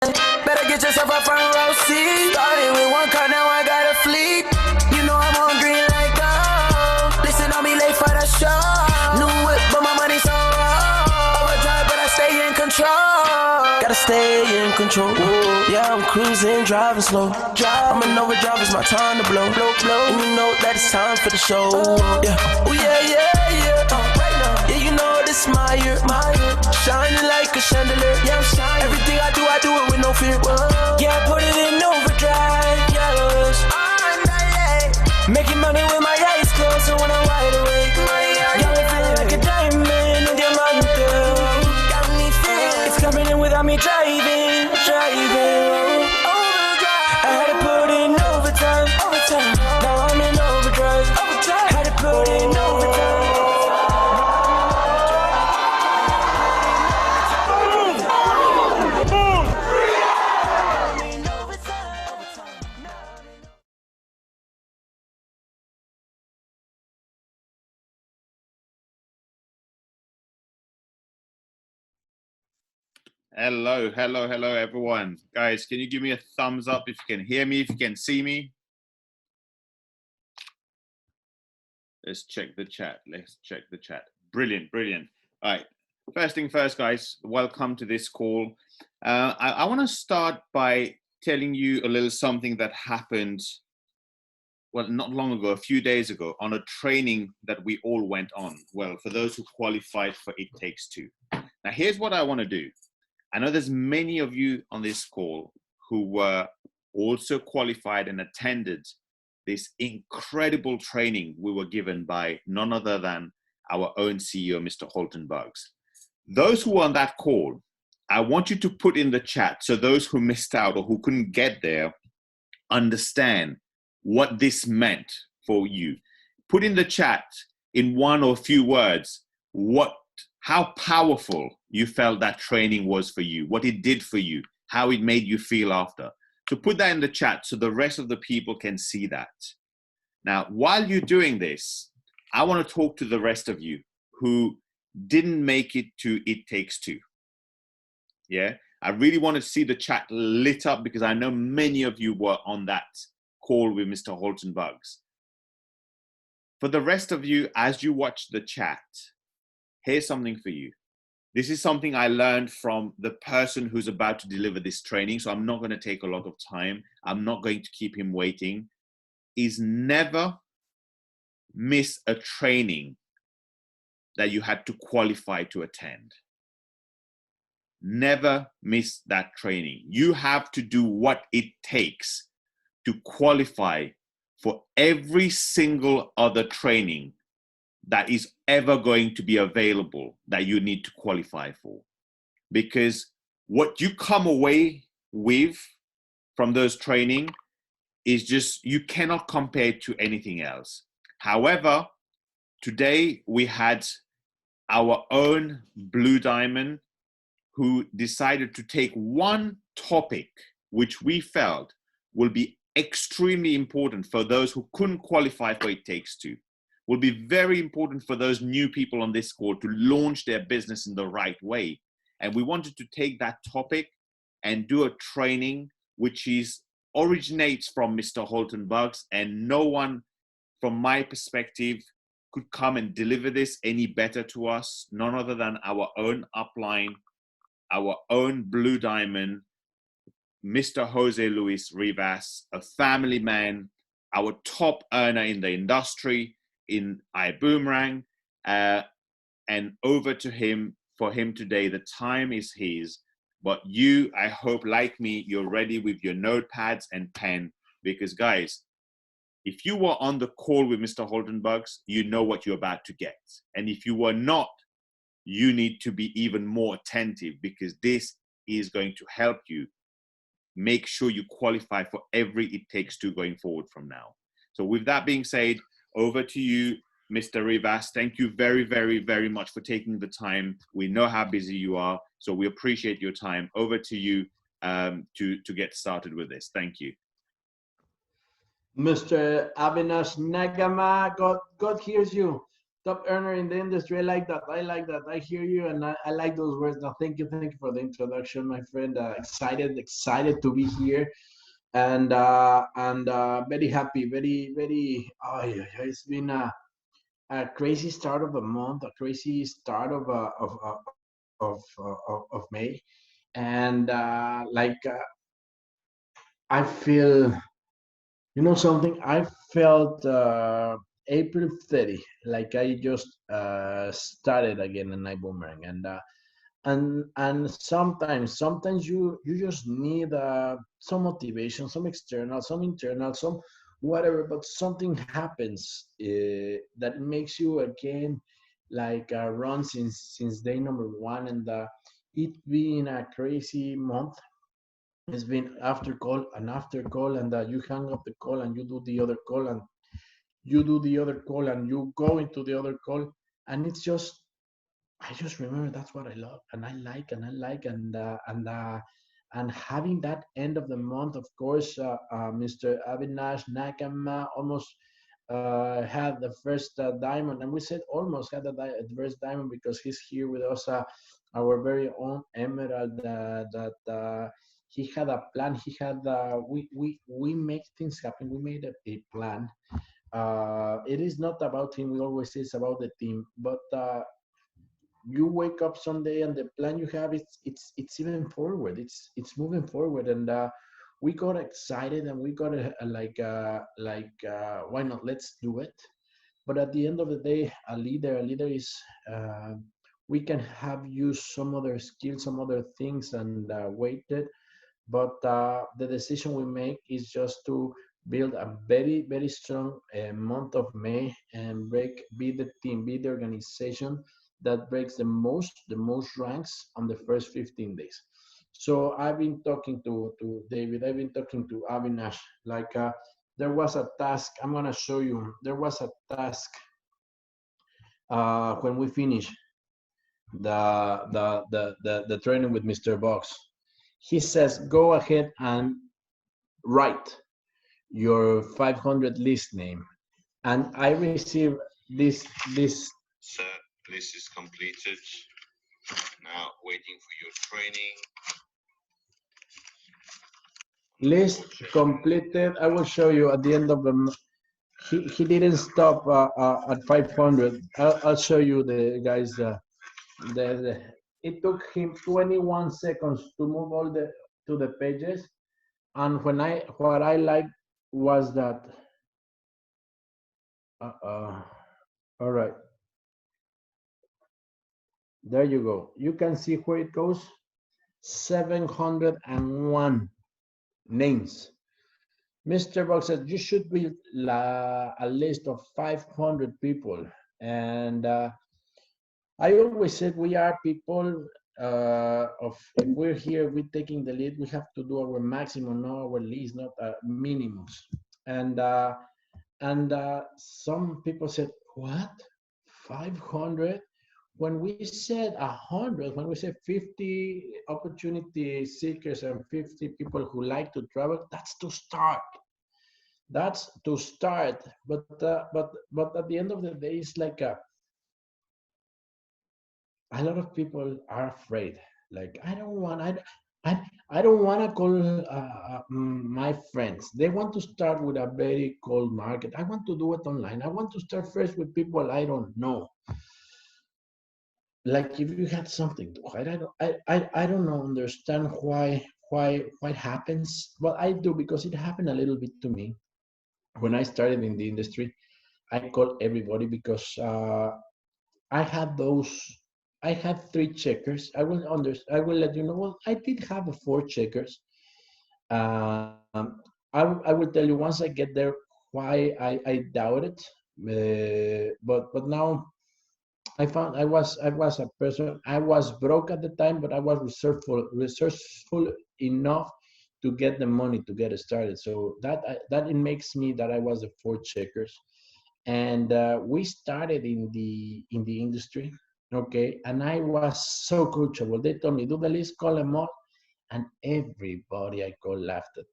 Better get yourself a front row seat. Started with one car, now I got a fleet. You know I'm on green like gold. Listen on me late for the show. New whip, but my money so raw. Overdrive, but I stay in control. Gotta stay in control. Yeah, I'm cruising, driving slow. I'm an overdrive, it's my time to blow. And you know that it's time for the show. Yeah, oh yeah, yeah, yeah. Right now, yeah, you know this my year. Shining like a chandelier. Yeah, I'm shining. Everything I do it with no fear. Yeah, I put it in overdrive. Yes, making money with my eyes closed, so when I'm wide awake, got me feeling like a diamond, a diamond girl. Got me feeling it's coming in without me driving. Overdrive. I had to put in overtime. Now I'm in overdrive. Had to put in overtime. Hello, everyone. Guys, can you give me a thumbs up if you can hear me, if you can see me? Let's check the chat. Brilliant. All right. First thing first, guys, welcome to this call. I want to start by telling you a little something that happened, well, not long ago, a few days ago, on a training that we all went on. Well, for those who qualified for It Takes Two. Now, here's what I want to do. I know there's many of you on this call who were also qualified and attended this incredible training we were given by none other than our own CEO, Mr. Holton Buggs. Those who were on that call, I want you to put in the chat so those who missed out or who couldn't get there understand what this meant for you. Put in the chat in one or a few words how powerful you felt that training was for you, what it did for you, how it made you feel after. So put that in the chat so the rest of the people can see that. Now, while you're doing this, I want to talk to the rest of you who didn't make it to It Takes Two. Yeah, I really want to see the chat lit up because I know many of you were on that call with Mr. Holton Buggs. For the rest of you, as you watch the chat, here's something for you. This is something I learned from the person who's about to deliver this training, so I'm not going to take a lot of time. I'm not going to keep him waiting. Is never miss a training that you had to qualify to attend. Never miss that training. You have to do what it takes to qualify for every single other training that is ever going to be available that you need to qualify for. Because what you come away with from those training is just, you cannot compare it to anything else. However, today we had our own Blue Diamond who decided to take one topic which we felt will be extremely important for those who couldn't qualify for It Takes Two. Will be very important for those new people on this call to launch their business in the right way. And we wanted to take that topic and do a training which originates from Mr. Holton Buggs, and no one from my perspective could come and deliver this any better to us, none other than our own upline, our own Blue Diamond, Mr. Jose Luis Rivas, a family man, our top earner in the industry, in Ibuumerang, and over to him, for him today. The time is his, but you, I hope, like me, you're ready with your notepads and pen, because guys, if you were on the call with Mr. Holton Buggs, you know what you're about to get. And if you were not, you need to be even more attentive, because this is going to help you make sure you qualify for every It Takes Two going forward from now. So with that being said, over to you, Mr. Rivas. Thank you very, very, very much for taking the time. We know how busy you are, so we appreciate your time. Over to you to get started with this. Thank you. Mr. Avinash Nagama, God hears you. top earner in the industry. I like that. I like that. I hear you, and I like those words. Now, thank you for the introduction, my friend. Excited to be here, and very happy, very. Oh, yeah, yeah, it's been a crazy start of the month, a crazy start of May, and I feel, you know something, I felt April 30, like I just started again in Ibuumerang, and sometimes you just need some motivation, some external, some internal, some whatever, but something happens that makes you again like run since day number one, and it been a crazy month. It's been after call, and you hang up the call and you do the other call, and you do the other call, and you go into the other call, and it's just, I just remember that's what I love and I like and I like, and having that end of the month, of course, Mr. Avinash Nakama almost had the first diamond, and we said almost had the first diamond because he's here with us, our very own Emerald. He had a plan. He had we make things happen. We made a plan. It is not about him. We always say it's about the team, but you wake up someday and the plan you have, it's even forward, it's moving forward, and we got excited and we got why not, let's do it. But at the end of the day, a leader is, uh, we can have used some other skills, some other things, and waited, but the decision we make is just to build a very strong month of May, and be the team, be the organization that breaks the most ranks on the first 15 days. So I've been talking to David, I've been talking to Avinash, like there was a task, I'm gonna show you, there was a task when we finished the training with Mr. Box. He says, go ahead and write your 500 list name. And I received this. Sir, list is completed. Now waiting for your training. List completed. I will show you at the end of the. He didn't stop at 500. I'll show you the guys. It took him 21 seconds to move all the to the pages, and what I liked was that. All right, there you go. You can see where it goes. 701 names. Mr. Box said you should be a list of 500 people, and I always said we are people of, if we're here, we're taking the lead. We have to do our maximum, not our least, not minimums. And some people said, "What? 500?" When we said 100, when we said 50 opportunity seekers and 50 people who like to travel, that's to start. That's to start. But at the end of the day, it's like a lot of people are afraid. Like, I don't want to call my friends. They want to start with a very cold market. I want to do it online. I want to start first with people I don't know. Like, if you had something to hide, I don't know, understand why it happens. Well, I do, because it happened a little bit to me when I started in the industry. I called everybody because I had those. I had three checkers. I will let you know. Well, I did have four checkers. Um, I will tell you once I get there why I doubt it. But now I found I was a person. I was broke at the time, but I was resourceful enough to get the money to get it started. So that it makes me that I was the four checkers, and we started in the industry, okay, and I was so coachable. They told me, do the list, call them all, and everybody I called laughed at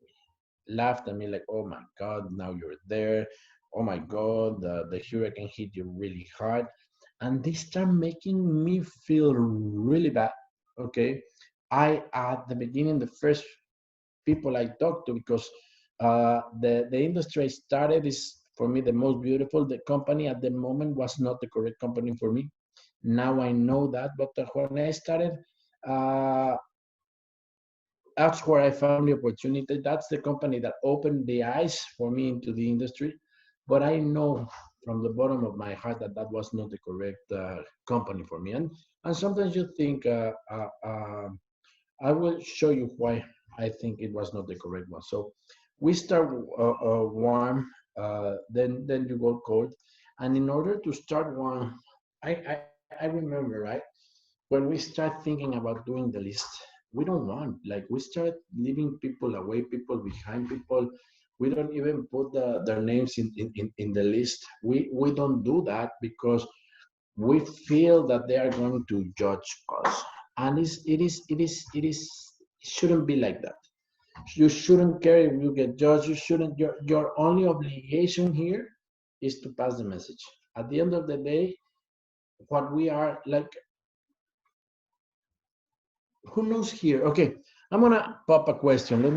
me like, oh my god, now you're there, oh my god, the hurricane hit you really hard. and they start making me feel really bad. Okay, I at the beginning, the first people I talked to, because the industry I started is for me the most beautiful. The company at the moment was not the correct company for me. Now I know that, but when I started, uh, that's where I found the opportunity. That's the company that opened the eyes for me into the industry. But I know from the bottom of my heart that that was not the correct company for me. And sometimes you think, I will show you why I think it was not the correct one. So we start warm, then you go cold, and in order to start warm, I remember, right, when we start thinking about doing the list, we don't want, like, we start leaving people away, people behind, people. We don't even put their names in the list. We don't do that because we feel that they are going to judge us, and it shouldn't be like that. You shouldn't care if you get judged. You shouldn't. Your only obligation here is to pass the message. At the end of the day, what we are like, who knows here? Okay, I'm gonna pop a question. Let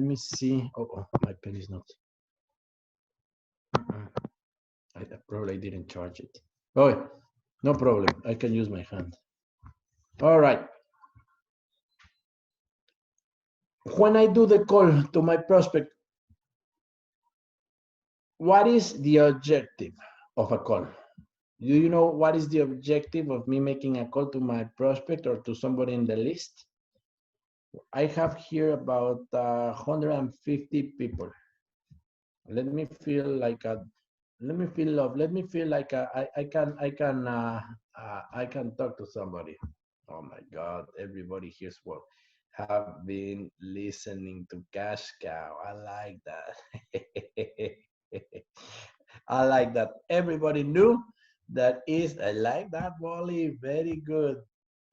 me see. Oh, my pen is not. I probably didn't charge it. Oh, no problem. I can use my hand. All right. When I do the call to my prospect, what is the objective of a call? Do you know what is the objective of me making a call to my prospect or to somebody in the list? I have here about 150 people. Let me feel like a, let me feel love. Let me feel like I can talk to somebody. Oh my God! Everybody here's what have been listening to Cash Cow. I like that. I like that. Everybody knew that is. I like that, Wally. Very good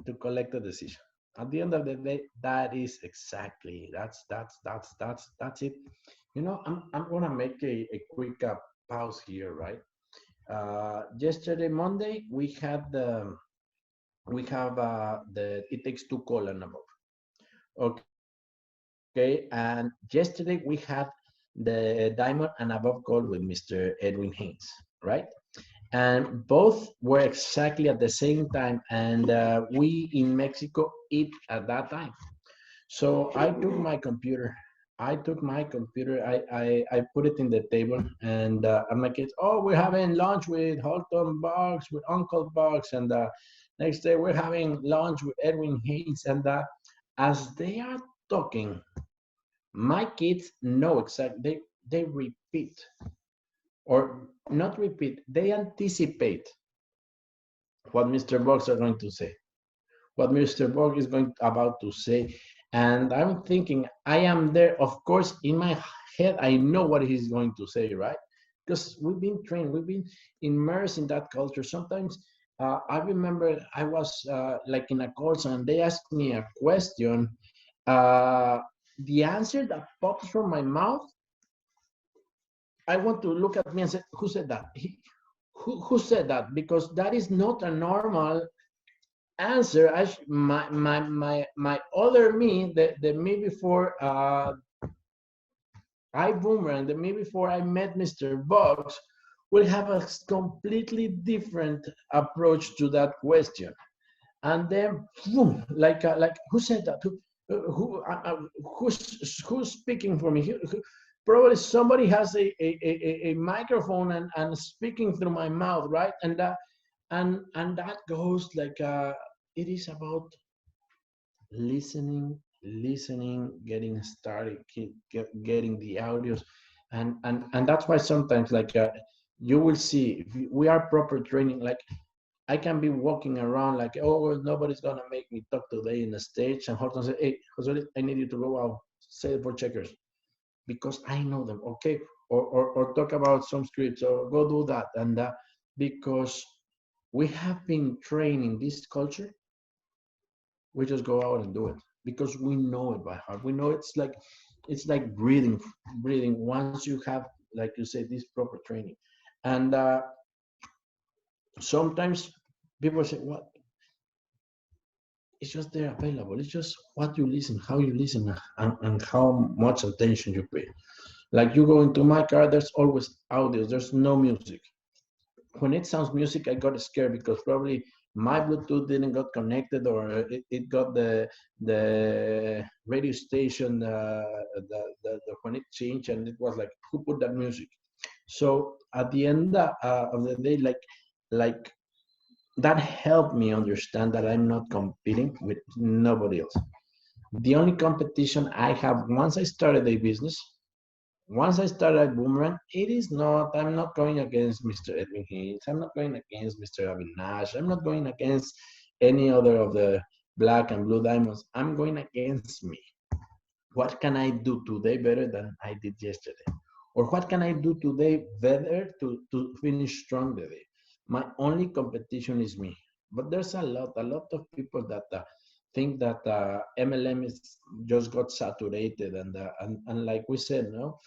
to collect a decision. At the end of the day, that is exactly that's it. You know, I'm gonna make a quick pause here, right? Yesterday, Monday, we have the it takes two call and above. Okay, and yesterday we had the diamond and above call with Mr. Edwin Haynes, right? And both were exactly at the same time, and we in Mexico eat at that time. So I took my computer. I put it in the table, and my kids, oh, we're having lunch with Holton Bugs, with Uncle Bugs, and next day we're having lunch with Edwin Hayes. And as they are talking, my kids know exactly, they repeat, or not repeat, they anticipate what Mr. Bugs are going to say, what Mr. Borg is going about to say. And I'm thinking, I am there. Of course, in my head, I know what he's going to say, right? Because we've been trained, we've been immersed in that culture. Sometimes I remember I was like in a course and they asked me a question. Uh, the answer that pops from my mouth, I want to look at me and say, who said that? Who said that? Because that is not a normal answer. My other me, the me before Ibuumerang, the me before I met Mr. Bugs, will have a completely different approach to that question. And then boom, like who said that? Who's speaking for me? Probably somebody has a microphone and speaking through my mouth, right? And that goes like it is about listening, getting started, getting the audios, and that's why sometimes like you will see if we are proper training. Like I can be walking around like, oh, nobody's gonna make me talk today in the stage, and Horton say, hey, Jose, I need you to go out, say it for checkers, because I know them, okay, or talk about some scripts, or go do that, and because we have been training this culture, we just go out and do it because we know it by heart. We know it's like breathing. Once you have, like you say, this proper training, and Sometimes people say, "What? It's just there available. It's just what you listen, how you listen, and how much attention you pay." Like you go into my car, there's always audio. There's no music. When it sounds music, I got scared because probably my Bluetooth didn't got connected, or it got the radio station when it changed, and it was like, who put that music? So at the end of the day, like that helped me understand that I'm not competing with nobody else. The only competition I have once I started a business, once I started Boomerang, it is not, I'm not going against Mr. Edwin Haynes. I'm not going against Mr. Avinash. I'm not going against any other of the black and blue diamonds. I'm going against me. What can I do today better than I did yesterday? Or what can I do today better to finish strong today? My only competition is me. But there's a lot of people that think that MLM is just got saturated, and like we said, no,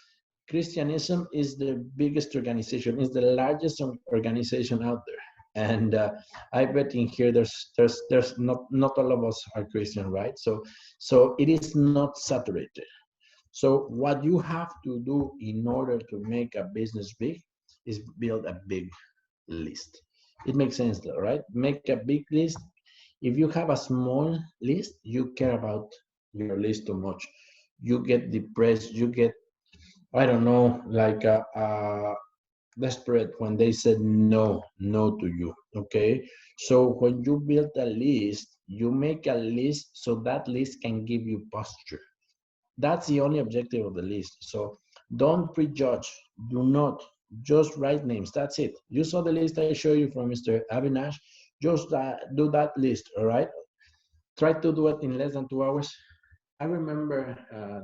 Christianism is the biggest organization, is the largest organization out there. And I bet in here there's not all of us are Christian, right? So it is not saturated. So what you have to do in order to make a business big is build a big list. It makes sense, right? Make a big list. If you have a small list, you care about your list too much. You get depressed. You get, I don't know, like desperate when they said no to you. Okay, so when you build a list, you make a list so that list can give you posture. That's the only objective of the list. So don't prejudge. Do not just write names. That's it. You saw the list I showed you from Mr. Avinash. Just do that list. All right. Try to do it in less than 2 hours. I remember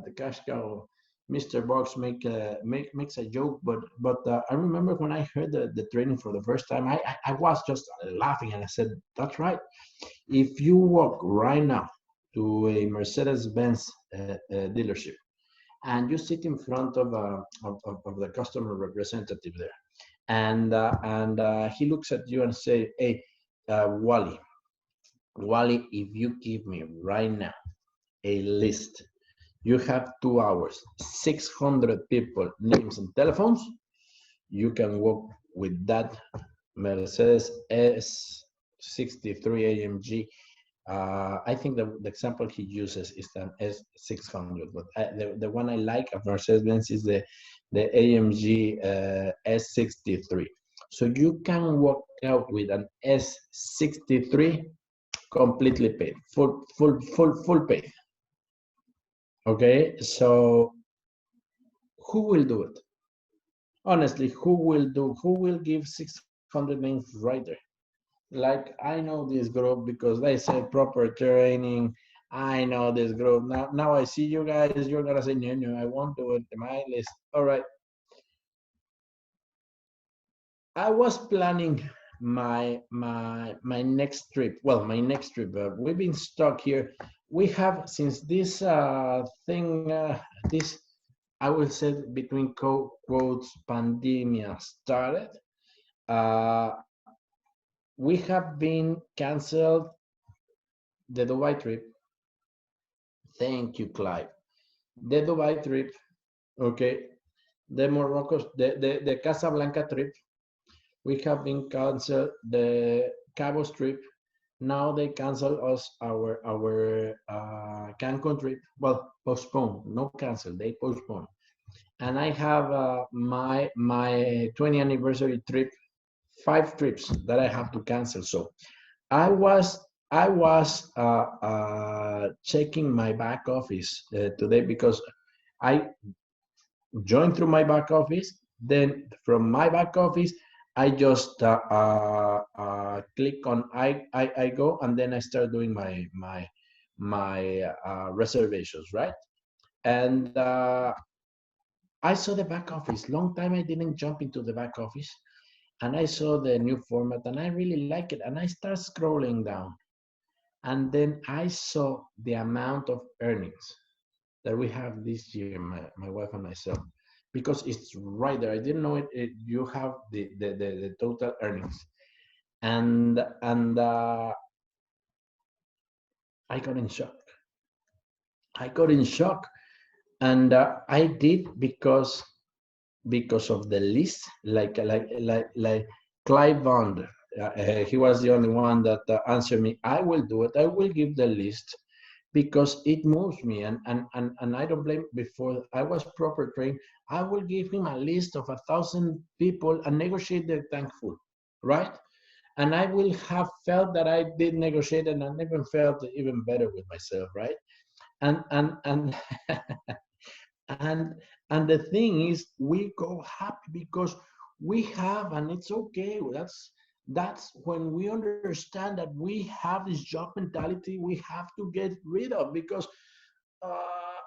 the cash cow, Mr. Box makes a joke, but I remember when I heard the training for the first time, I was just laughing, and I said, "That's right. If you walk right now to a Mercedes-Benz dealership and you sit in front of the customer representative there, and he looks at you and say, 'Hey, Wally, if you give me right now a list, you have 2 hours, 600 people, names and telephones, you can walk with that Mercedes S63 AMG. I think the example he uses is an S600, but the one I like of Mercedes-Benz is the AMG S63. So you can walk out with an S63 completely paid, full paid. Okay, so who will do it? Honestly, who will give 600 names right there? Like, I know this group because they said proper training. I know this group. Now I see you guys, you're gonna say, no, I won't do it in my list. All right. I was planning my next trip. Well, my next trip. We've been stuck here. We have, since this this, I will say, between quotes, pandemia started. Uh, we have been canceled the Dubai trip. Thank you, Clive. The Dubai trip. Okay. The Morocco, the Casablanca trip. We have been canceled the Cabos trip. Now they cancel us our Cancun trip. Well, postpone, no cancel. They postpone. And I have my 20th anniversary trip, 5 trips that I have to cancel. So I was checking my back office today because I joined through my back office. Then from my back office, I just click on I go, and then I start doing my reservations, right? And I saw the back office. Long time I didn't jump into the back office, and I saw the new format, and I really like it. And I start scrolling down, and then I saw the amount of earnings that we have this year, my wife and myself, because it's right there. I didn't know it. You have the total earnings. and I got in shock. I got in shock, and I did because of the list, like Clive Bond. He was the only one that answered me. I will do it. I will give the list because it moves me, and I don't blame. Before I was proper trained, I will give him a list of 1,000 people and negotiate the thankful, right? And I will have felt that I did negotiate, and I never felt even better with myself, right? And and and the thing is, we go happy because we have, and it's okay. That's when we understand that we have this job mentality we have to get rid of, because uh,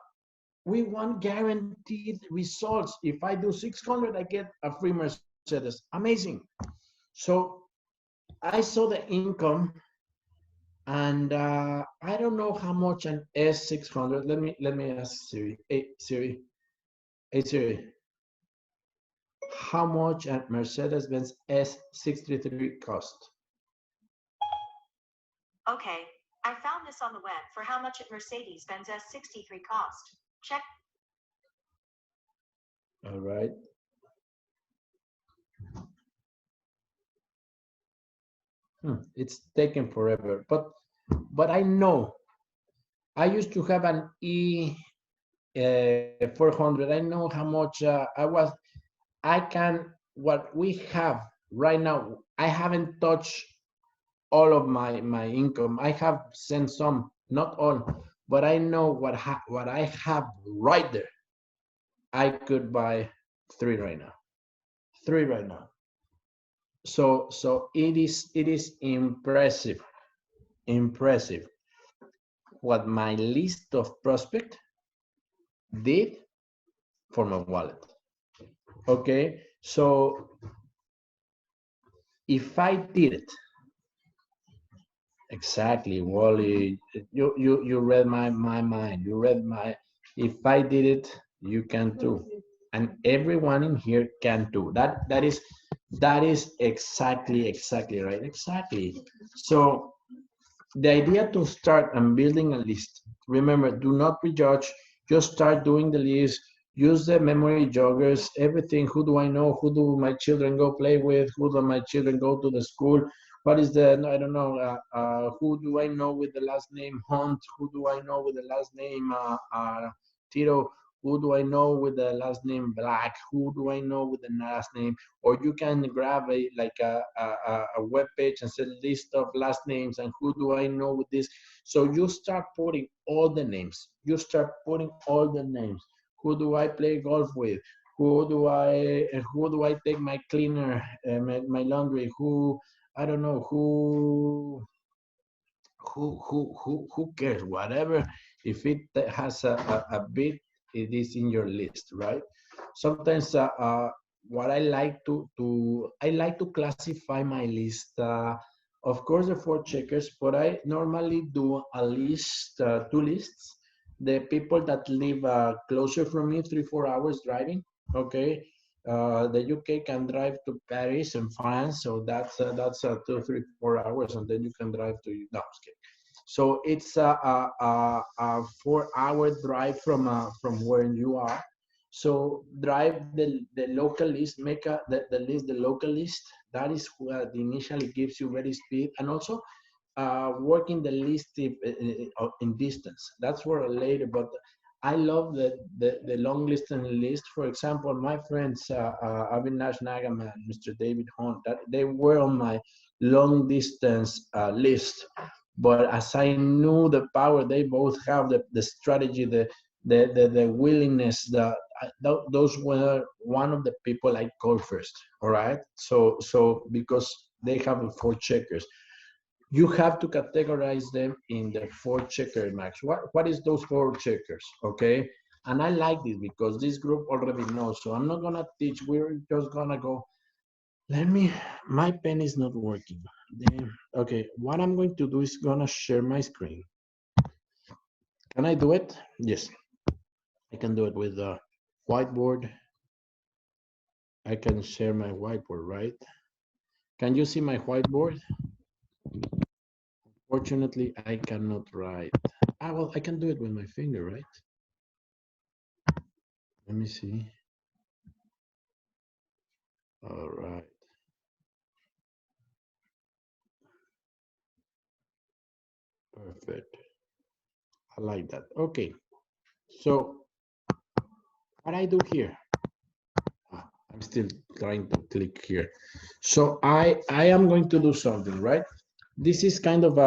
we want guaranteed results. If I do 600, I get a free Mercedes. Amazing. So I saw the income, and I don't know how much an S600. Let me ask Siri. Hey Siri. Hey Siri. How much a Mercedes-Benz S633 cost? Okay, I found this on the web for how much a Mercedes-Benz S63 cost. Check. All right. It's taken forever, but I know. I used to have an E 400. I know how much I was. I can, what we have right now. I haven't touched all of my income. I have sent some, not all, but I know what I have right there. I could buy three right now. Three right now. So it is impressive, impressive what my list of prospect did for my wallet. Okay, so if I did it exactly, Wally, you read my mind. You read my. If I did it, you can too, and everyone in here can too. That is exactly right. Exactly. So the idea to start and building a list. Remember, do not prejudge. Just start doing the list. Use the memory joggers, everything. Who do I know? Who do my children go play with? Who do my children go to the school? What is the, I don't know, who do I know with the last name Hunt? Who do I know with the last name Tito? Who do I know with the last name Black? Who do I know with the last name? Or you can grab a web page and say list of last names and who do I know with this. So you start putting all the names. You start putting all the names. Who do I play golf with? Who do I take my cleaner, my laundry? Who, I don't know, who cares? Whatever, if it has a bit, it is in your list, right? Sometimes what I like to classify my list. Of course, the four checkers, but I normally do a list, two lists. The people that live closer from me, 3-4 hours driving. Okay, the UK can drive to Paris and France, so that's 2, 3, 4 hours, and then you can drive to. No, I'm just kidding. So it's a 4-hour drive from where you are. So drive the local list, make the list, the local list. That is what initially gives you very speed, and also working the list in distance. That's for later, but I love the long list. For example, my friends, Avinash Nagaman, Mr. David Hunt, that they were on my long distance list. But as I knew the power, they both have the strategy, the willingness, those were one of the people I called first. All right. So because they have the four checkers, you have to categorize them in the four checker, Max. What is those four checkers? Okay. And I like this because this group already knows. So I'm not gonna teach. We're just gonna go. My pen is not working. Okay, what I'm going to do is gonna share my screen. Can I do it? Yes, I can do it with the whiteboard. I can share my whiteboard, right? Can you see my whiteboard? Fortunately, I cannot write. Ah, well, I can do it with my finger, right? Let me see. All right. Perfect. I like that. Okay. So what I do here, I'm still trying to click here. So I am going to do something, right? This is kind of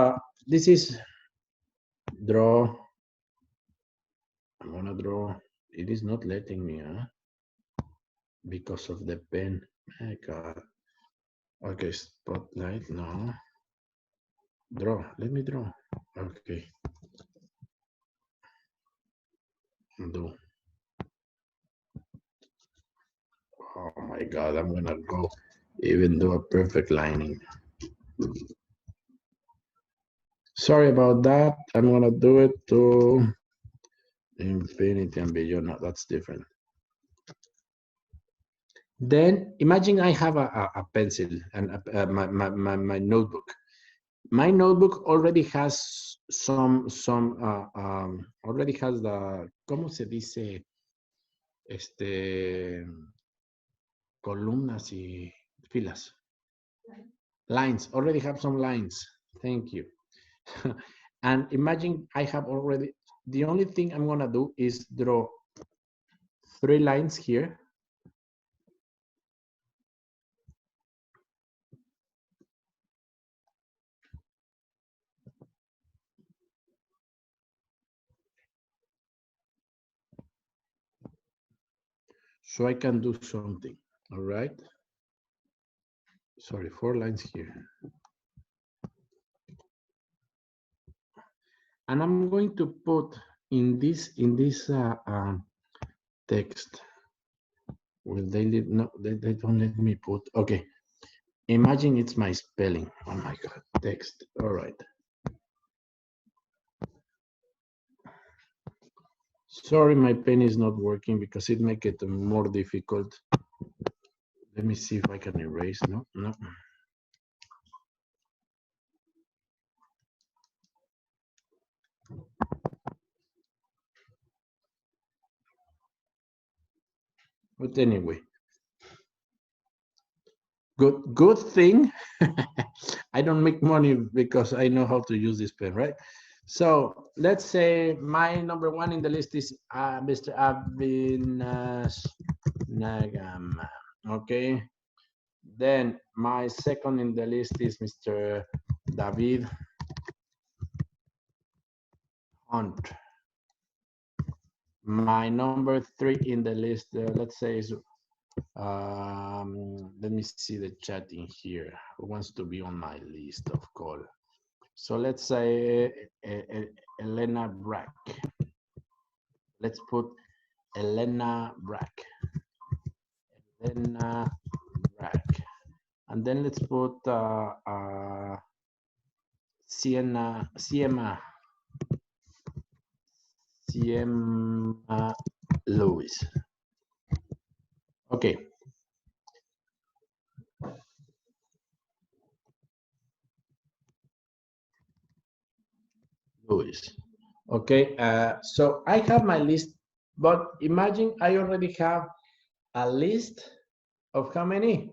this is draw. I'm gonna draw. It is not letting me, huh? Because of the pen. My God. Okay, spotlight, no. Draw, let me draw. Okay. Do. Oh my God, I'm gonna go even do a perfect lining. Sorry about that. I'm gonna do it to infinity and beyond. No, that's different. Then imagine I have a pencil and my notebook. My notebook already has some already has the ¿cómo se dice? Columnas y filas. Lines, already have some lines. Thank you. And imagine I have already, the only thing I'm gonna do is draw 3 lines here. So I can do something, all right? Sorry, 4 lines here. And I'm going to put in this text. Will they let, no, they don't let me put, okay. Imagine it's my spelling. Oh my God, text, all right. Sorry, my pen is not working because it makes it more difficult. Let me see if I can erase, no. But anyway, good thing I don't make money because I know how to use this pen, right? So let's say my number 1 in the list is Mr. Avinash Nagam. Okay. Then my second in the list is Mr. David Hunt. My number 3 in the list, let's say, is let me see the chat in here. Who wants to be on my list of call? So let's say Elena Brack. Let's put Elena Brack. Elena Brack. And then let's put Sienna Lewis. Okay. Lewis. Okay, so I have my list, but imagine I already have a list of how many?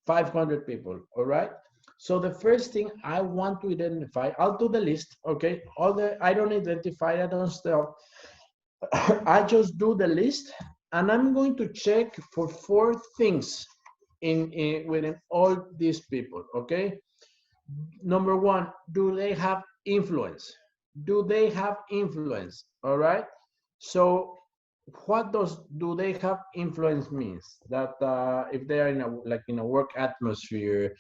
500 people, all right? So the first thing I want to identify, I'll do the list, okay? I don't identify, I don't stop. I just do the list and I'm going to check for 4 things within all these people, okay? Number 1, do they have influence? Do they have influence? All right. So what do they have influence means? That if they are in a work atmosphere,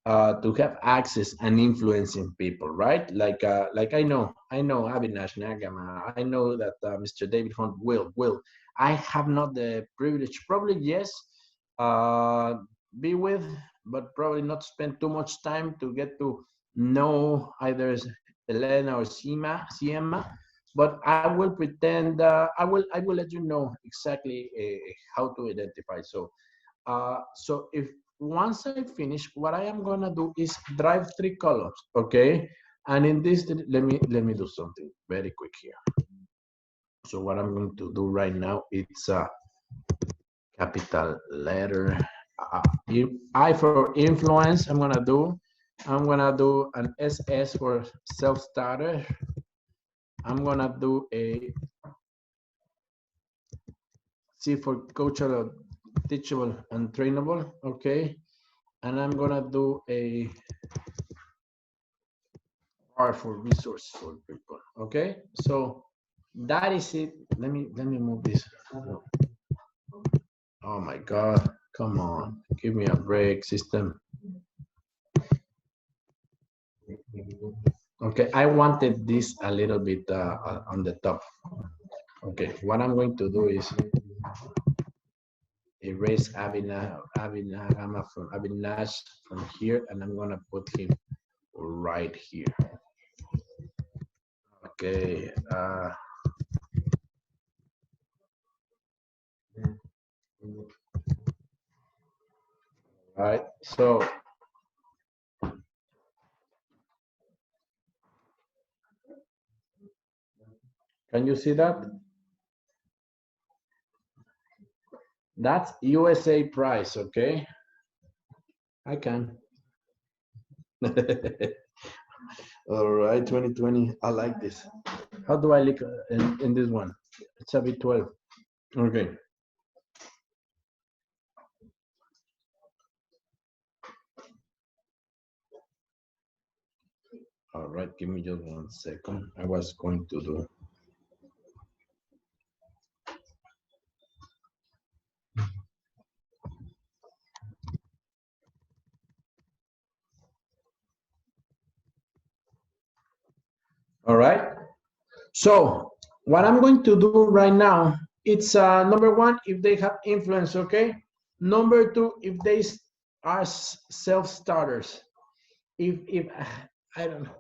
to have access and influence in people, right? Like I know Avinash Nagama. I know that Mr. David Hunt will. I have not the privilege, probably yes, be with, but probably not spend too much time to get to know either Elena or Siema. But I will pretend. I will let you know exactly how to identify. So, so if once I finish, what I am gonna do is drive 3 columns, okay? And in this, let me do something very quick here. So what I'm going to do right now, it's a capital letter I for influence. I'm gonna do an SS for self-starter. I'm gonna do a C for coachable, teachable, and trainable, okay? And I'm gonna do a R for resource for people, okay? So that is it. Let me move this. Oh my God, come on, give me a break, system. Okay, I wanted this a little bit on the top. Okay, what I'm going to do is erase Avinash from here, and I'm gonna put him right here. Okay. All right. So can you see that? That's USA price. Okay. I can. All right, 2020. I like this. How do I look in this one? It's a B12. Okay. All right, give me just 1 second. I was going to do. All right. So what I'm going to do right now, it's number 1, if they have influence, okay? Number 2, if they are self-starters. If I don't know,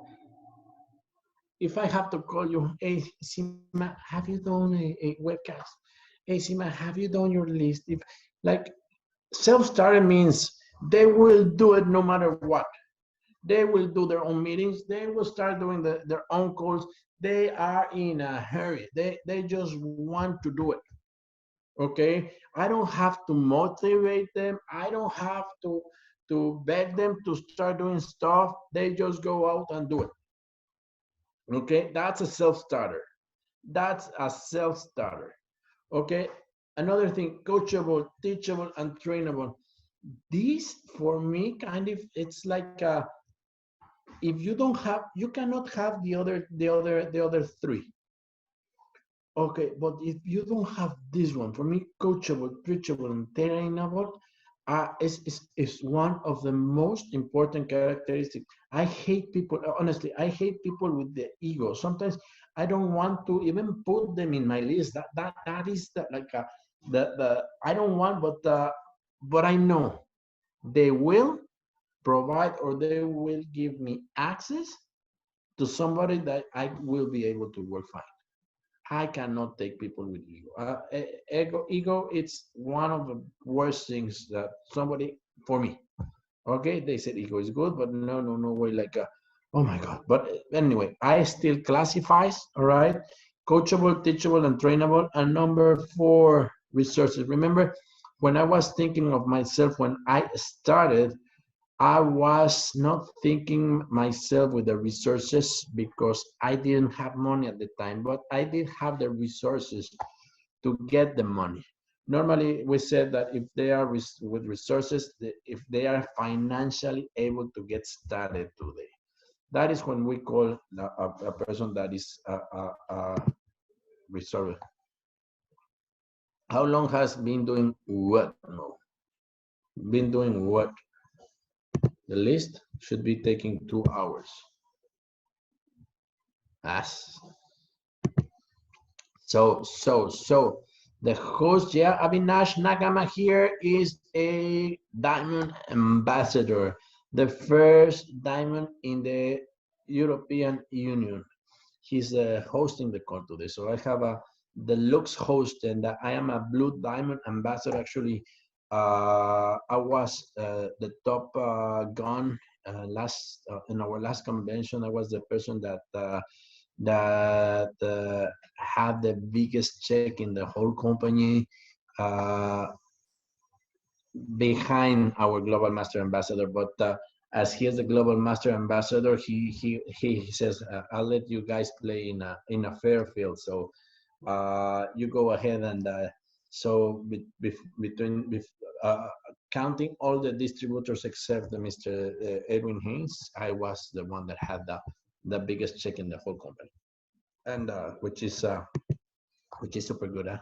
if I have to call you, hey, Sima, have you done a webcast? Hey, Sima, have you done your list? If like self-starter means they will do it no matter what. They will do their own meetings. They will start doing their own calls. They are in a hurry. They just want to do it. Okay, I don't have to motivate them. I don't have to beg them to start doing stuff. They just go out and do it. Okay, that's a self-starter. That's a self-starter. Okay, another thing, coachable, teachable, and trainable. This for me kind of, it's like a, if you don't have, you cannot have the other 3. Okay, but if you don't have this one, for me, coachable, teachable, and trainable is one of the most important characteristics. I hate people, honestly, I hate people with the ego. Sometimes I don't want to even put them in my list. That is the I don't want, but I know they will provide, or they will give me access to somebody that I will be able to work fine. I cannot take people with ego. Ego, it's one of the worst things that somebody, for me. Okay, they said ego is good, but no way, like, oh my God. But anyway, I still classifies, all right? Coachable, teachable, and trainable. And number 4, resources. Remember, when I was thinking of myself, when I started, I was not thinking myself with the resources because I didn't have money at the time, but I did have the resources to get the money. Normally, we said that if they are with resources, if they are financially able to get started today, that is when we call a person that is a resource. How long has been doing what? No, been doing what? The list should be taking 2 hours. As so the host, yeah, Avinash Nagama here is a diamond ambassador, the first diamond in the European Union. He's hosting the call today. So I have a deluxe host, and I am a blue diamond ambassador. Actually, I was the top gun last in our last convention. I was the person that had the biggest check in the whole company, uh, behind our global master ambassador. But as he is the global master ambassador, he says, "I'll let you guys play in a fair field. So you go ahead and so between counting all the distributors except Mr. Edwin Haynes, I was the one that had the biggest check in the whole company, and which is super good, huh?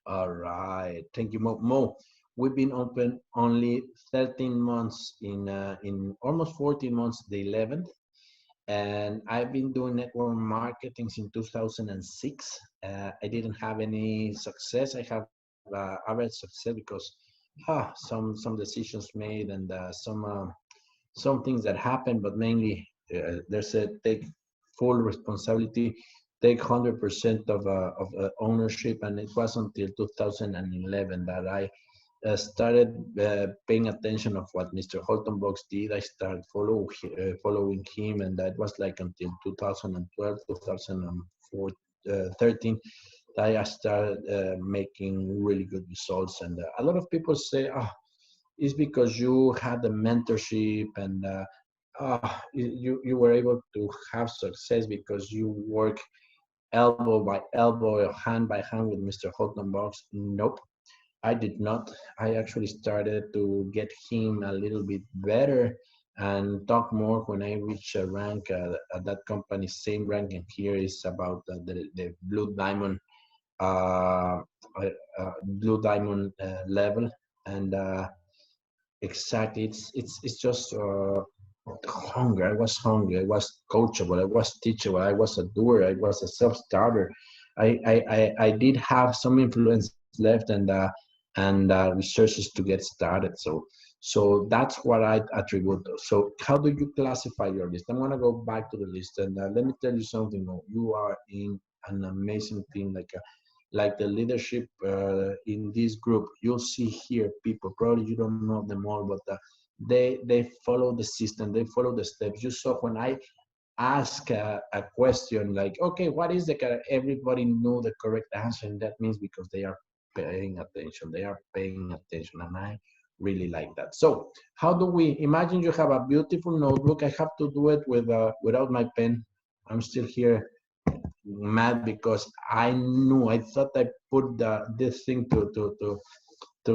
All right, thank you, Mo. Mo, we've been open only 13 months in almost 14 months, the 11th, and I've been doing network marketing since 2006. I didn't have any success. I have average success because some decisions made and some things that happen, but mainly there's a take full responsibility, take 100% of ownership, and it was until 2011 that I started paying attention of what Mr. Holtenbox did. I started following him, and that was like until 2012, 2013. I started making really good results, and a lot of people say, "Oh, it's because you had the mentorship and you were able to have success because you work elbow by elbow, hand by hand with Mr. Holtenbox." Nope. I did not. I actually started to get him a little bit better and talk more when I reach a rank at that company. Same ranking here is about the blue diamond, uh, level, and exactly. It's just hunger. I was hungry. I was coachable. I was teachable. I was a doer. I was a self-starter. I did have some influence left and resources to get started. So that's what I attribute. So how do you classify your list? I'm gonna go back to the list and let me tell you something. You are in an amazing team, like the leadership in this group. You'll see here people, probably you don't know them all, but they follow the system, they follow the steps. You saw when I ask a question like, okay, what is the correct, everybody know the correct answer, and that means because they are paying attention, they are paying attention, and I really like that. So how do we imagine you have a beautiful notebook? I have to do it with without my pen. I'm still here mad because I thought I put this thing to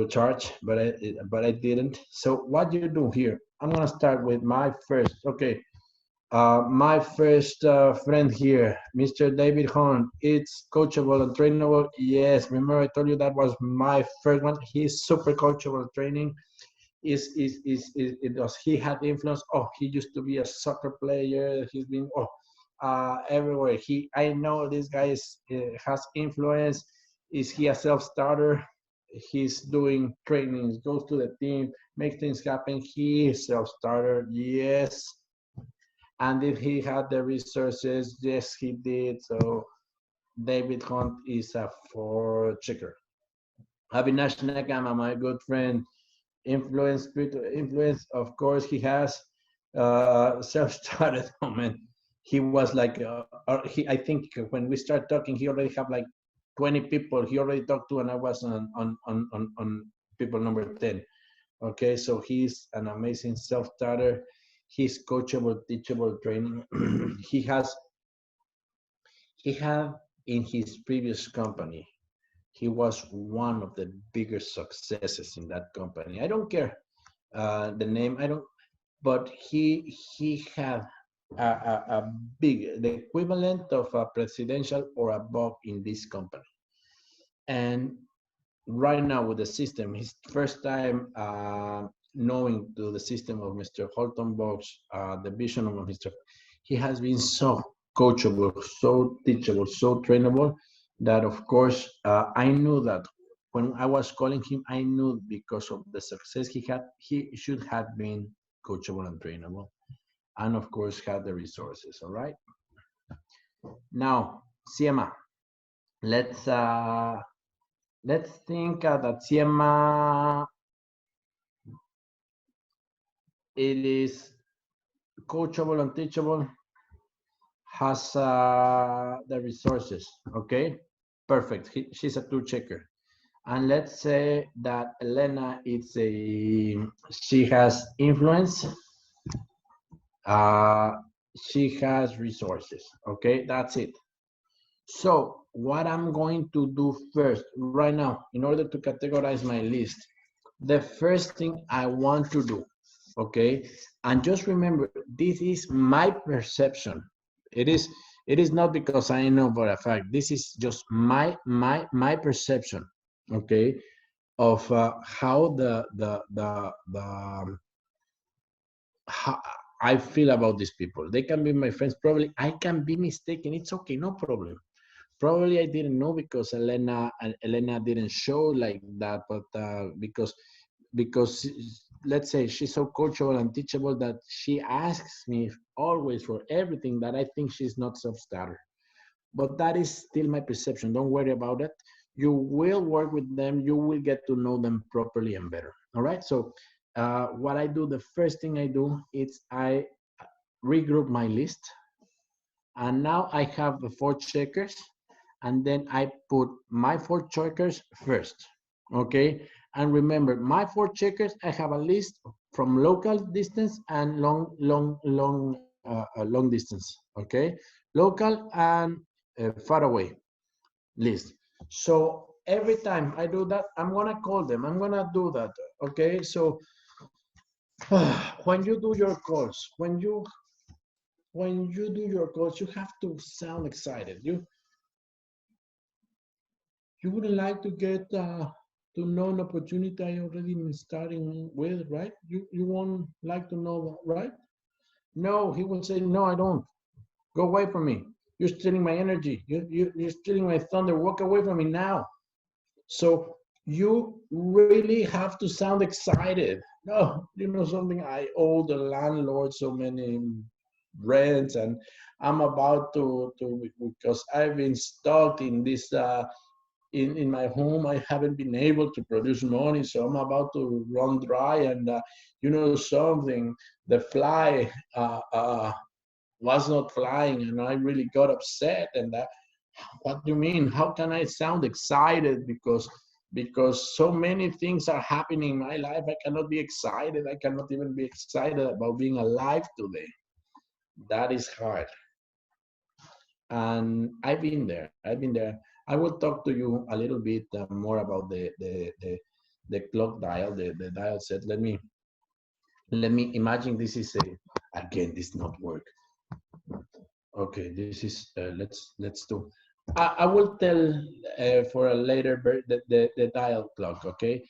charge, but I didn't. So what you do here? I'm gonna start with my first. Okay, my first friend here, Mr. David Horn. It's coachable and trainable. Yes, remember I told you that was my first one. He's super coachable training. It does he had influence? Oh, he used to be a soccer player. He's been everywhere. I know this guy has influence. Is he a self-starter? He's doing trainings, goes to the team, makes things happen. He is self-starter. Yes. And if he had the resources, yes, he did. So David Hunt is a for checker. Avinash Nakama, my good friend, influence. Of course, he has self-started moment. He was like, I think when we start talking, he already have like 20 people he already talked to, and I was on people number 10. Okay, so he's an amazing self-starter. He's coachable, teachable training. He had in his previous company, he was one of the biggest successes in that company. I don't care the name, I don't, but he had a big, the equivalent of a presidential or above in this company. And right now with the system, his first time knowing to the system of Mr. Holton Box, the vision of Mr. He has been so coachable, so teachable, so trainable that of course I knew that when I was calling him, I knew because of the success he had, he should have been coachable and trainable, and of course had the resources. All right. Now, Siema, let's let's think that Siema, it is coachable and teachable, has the resources, okay? Perfect, she's a two checker. And let's say that Elena is she has influence, uh, she has resources, okay? That's it. So what I'm going to do first, right now, in order to categorize my list, the first thing I want to do, okay? And just remember, this is my perception. It is not because I know for a fact. This is just my perception, okay? Of how how I feel about these people. They can be my friends. Probably I can be mistaken. It's okay, no problem. Probably I didn't know because Elena didn't show like that, but because let's say she's so coachable and teachable that she asks me always for everything that I think she's not self-starter. But that is still my perception. Don't worry about it. You will work with them. You will get to know them properly and better. All right. So what I do, the first thing I do is I regroup my list. And now I have the four checkers. And then I put my four checkers first. Okay. And remember, my four checkers, I have a list from local distance and long distance. Okay. Local and far away list. So every time I do that, I'm gonna call them. I'm gonna do that. Okay. So when you do your calls, when you do your calls, you have to sound excited. You wouldn't like to get to know an opportunity I already been starting with, right? You won't like to know, right? No, he will say, no, I don't. Go away from me. You're stealing my energy. You're stealing my thunder. Walk away from me now. So you really have to sound excited. No, you know something, I owe the landlord so many rents and I'm about to because I've been stuck in this in my home. I haven't been able to produce money, so I'm about to run dry. And you know something, the fly was not flying, and I really got upset. And what do you mean? How can I sound excited? Because so many things are happening in my life. I cannot be excited. I cannot even be excited about being alive today. That is hard. And I've been there. I've been there. I will talk to you a little bit more about the clock dial, the dial set. Let me imagine this is a, again, this not work. Okay, this is let's do. I will tell for a later the dial clock. Okay,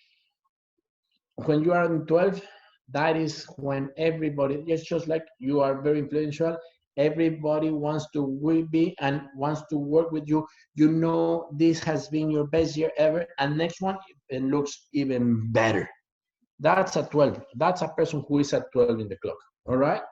when you are in 12, that is when everybody, it's just like you are very influential. Everybody wants to will be and wants to work with you. You know this has been your best year ever, and next one it looks even better. That's a 12. That's a person who is at 12 in the clock. All right.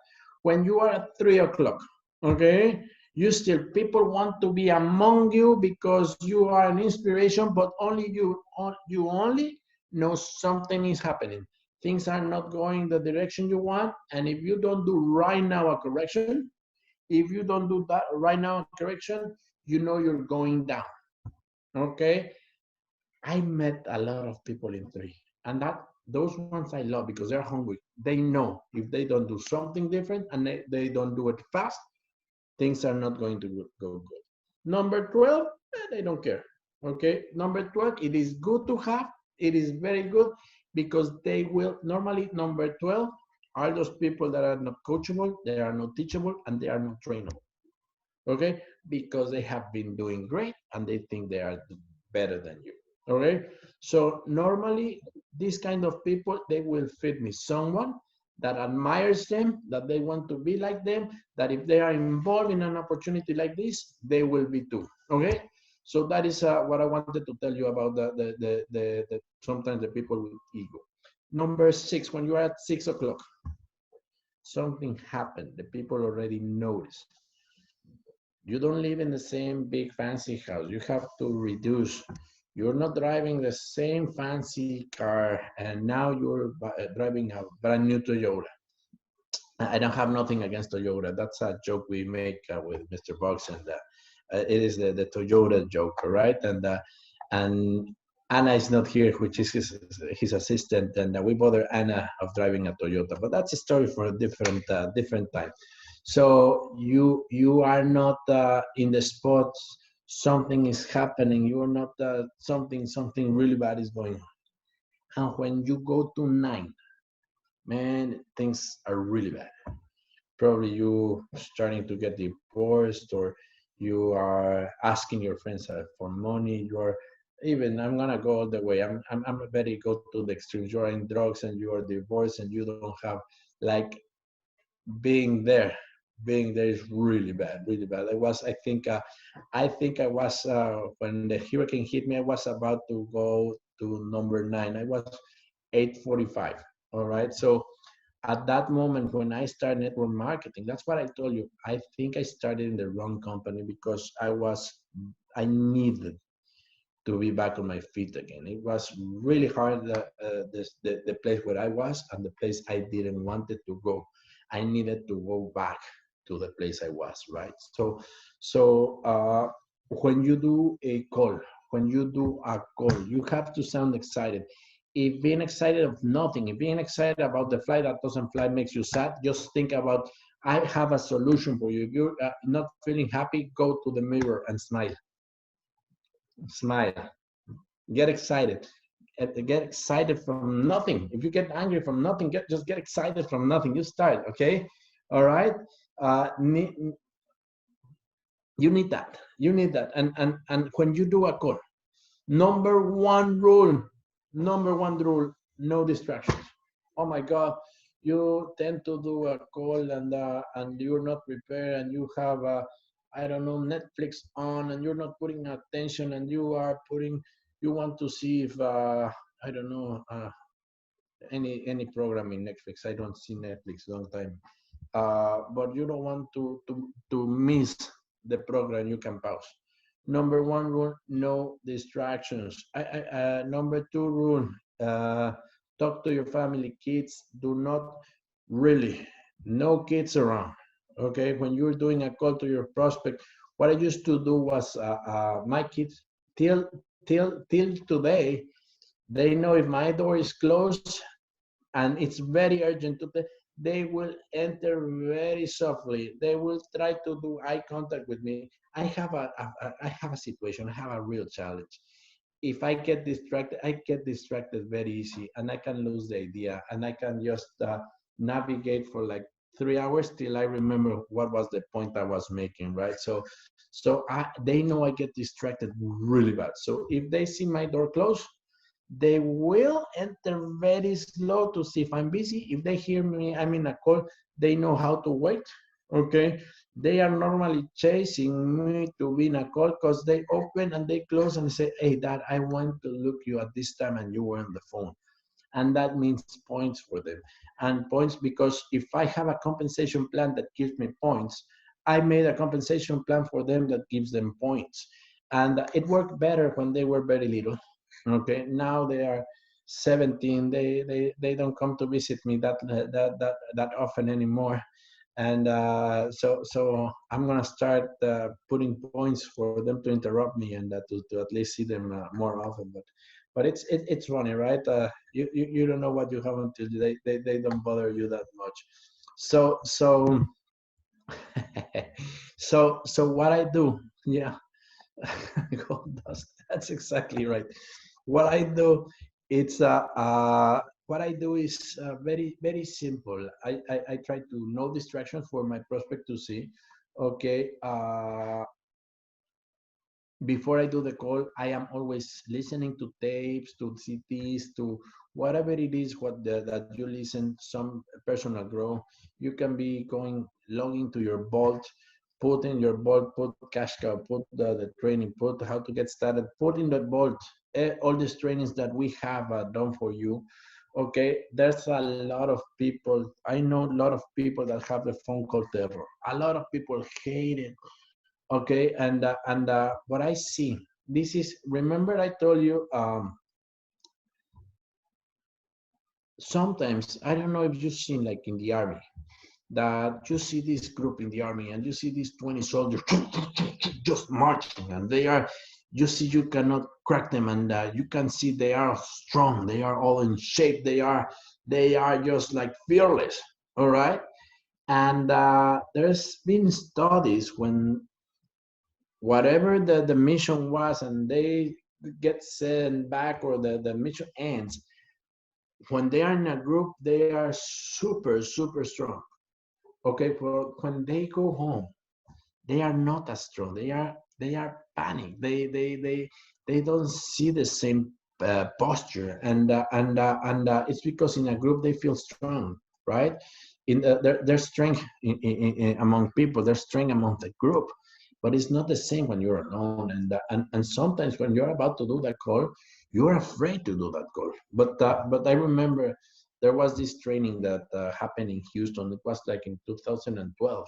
When you are at 3 o'clock, okay, you still, people want to be among you because you are an inspiration, but only you only know something is happening. Things are not going the direction you want. And if you don't do right now a correction, if you don't do that right now a correction, you know you're going down. Okay. I met a lot of people in 3, and that those ones I love because they're hungry. They know if they don't do something different and they don't do it fast, things are not going to go good. Number 12, they don't care. Okay, number 12, it is good to have. It is very good because they will normally number 12 are those people that are not coachable, they are not teachable, and they are not trainable. Okay, because they have been doing great and they think they are better than you. Okay, so normally these kind of people, they will fit me someone that admires them, that they want to be like them, that if they are involved in an opportunity like this, they will be too. Okay, so that is what I wanted to tell you about the sometimes the people with ego. Number 6, when you are at 6 o'clock, something happened, the people already notice. You don't live in the same big fancy house. You have to reduce You're not driving the same fancy car, and now you're driving a brand new Toyota. I don't have nothing against Toyota. That's a joke we make with Mr. Box, and it is the Toyota joke, right? And Anna is not here, which is his assistant, and we bother Anna of driving a Toyota. But that's a story for a different time. So you are not in the spot. Something is happening. You are not something really bad is going on. And when you go to 9, man, things are really bad. Probably you starting to get divorced, or you are asking your friends for money. You're even, I'm gonna go all the way. I'm very go to the extremes. You're in drugs and you are divorced and you don't have like being there. Being there is really bad, really bad. I think I was when the hurricane hit me. I was about to go to number 9. I was 845. All right, so at that moment when I started network marketing, that's what I told you. I think I started in the wrong company because I needed to be back on my feet again. It was really hard, the place where I was and the place I didn't want it to go. I needed to go back to the place I was, right? So when you do a call, you have to sound excited. If being excited of nothing, if being excited about the flight that doesn't fly makes you sad, just think about, I have a solution for you. If you're not feeling happy, go to the mirror and smile. Smile. Get excited. Get excited from nothing. If you get angry from nothing, just get excited from nothing. You start, okay? All right? You need that. You need that. And when you do a call, number one rule, no distractions. Oh my God, you tend to do a call and you're not prepared, and you have I don't know, Netflix on, and you're not putting attention, and you want to see if I don't know, any program in Netflix. I don't see Netflix long time, but you don't want to miss the program. You can pause. Number one rule, no distractions. Number two rule, talk to your family. Kids, do not really, no kids around. Okay, when you're doing a call to your prospect, what I used to do was my kids till today, they know if my door is closed and it's very urgent they will enter very softly. They will try to do eye contact with me. I have a situation. I have a real challenge. If I get distracted very easy, and I can lose the idea, and I can just navigate for like 3 hours till I remember what was the point I was making, right? So they know I get distracted really bad. So if they see my door closed, they will enter very slow to see if I'm busy. If they hear me, I'm in a call, they know how to wait, okay? They are normally chasing me to be in a call because they open and they close and say, hey, Dad, I want to look you at this time and you were on the phone. And that means points for them. And points because if I have a compensation plan that gives me points, I made a compensation plan for them that gives them points. And it worked better when they were very little. Okay, now they are 17. They don't come to visit me that often anymore, and so I'm gonna start putting points for them to interrupt me and to at least see them more often. But it's funny, right? You don't know what you have until they don't bother you that much. So so what I do, yeah. Gold dust. That's exactly right. What I do, what I do is very simple. I try to no distractions for my prospect to see. Okay. Before I do the call, I am always listening to tapes, to CDs, to whatever it is that you listen, some personal growth. You can be log into your Bolt, put in your Bolt, put cash cow, put the training, put how to get started, put in the Bolt, all these trainings that we have done for you. Okay, there's a lot of people, I know a lot of people that have the phone call terror. A lot of people hate it. Okay, and what I see, this is, remember I told you, sometimes, I don't know if you've seen like in the army, that you see this group in the army and you see these 20 soldiers just marching, and they are, you see, you cannot crack them, and you can see they are strong, they are all in shape, they are just like fearless, all right? And there's been studies when whatever the mission was and they get sent back, or the mission ends, when they are in a group, they are super, super strong. Okay, well, when they go home, they are not as strong. They are panicked. They don't see the same posture, and it's because in a group they feel strong, right? In there's strength among people. There's strength among the group, but it's not the same when you're alone. And sometimes when you're about to do that call, you're afraid to do that call. But I remember there was this training that happened in Houston. It was like in 2012,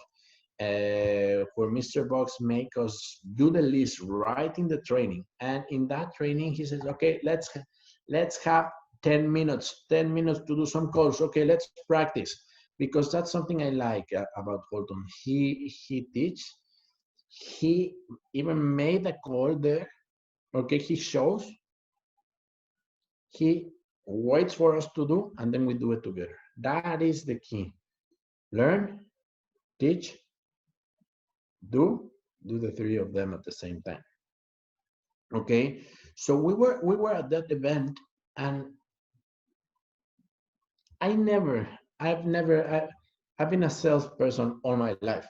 where Mr. Box make us do the list right in the training. And in that training, he says, "Okay, let's have 10 minutes to do some calls. Okay, let's practice." Because that's something I like about Holton. He teach. He even made a call there. Okay, he shows. He waits for us to do, and then we do it together. That is the key. Learn, teach, do the three of them at the same time. Okay, so we were at that event, and I've been a salesperson all my life,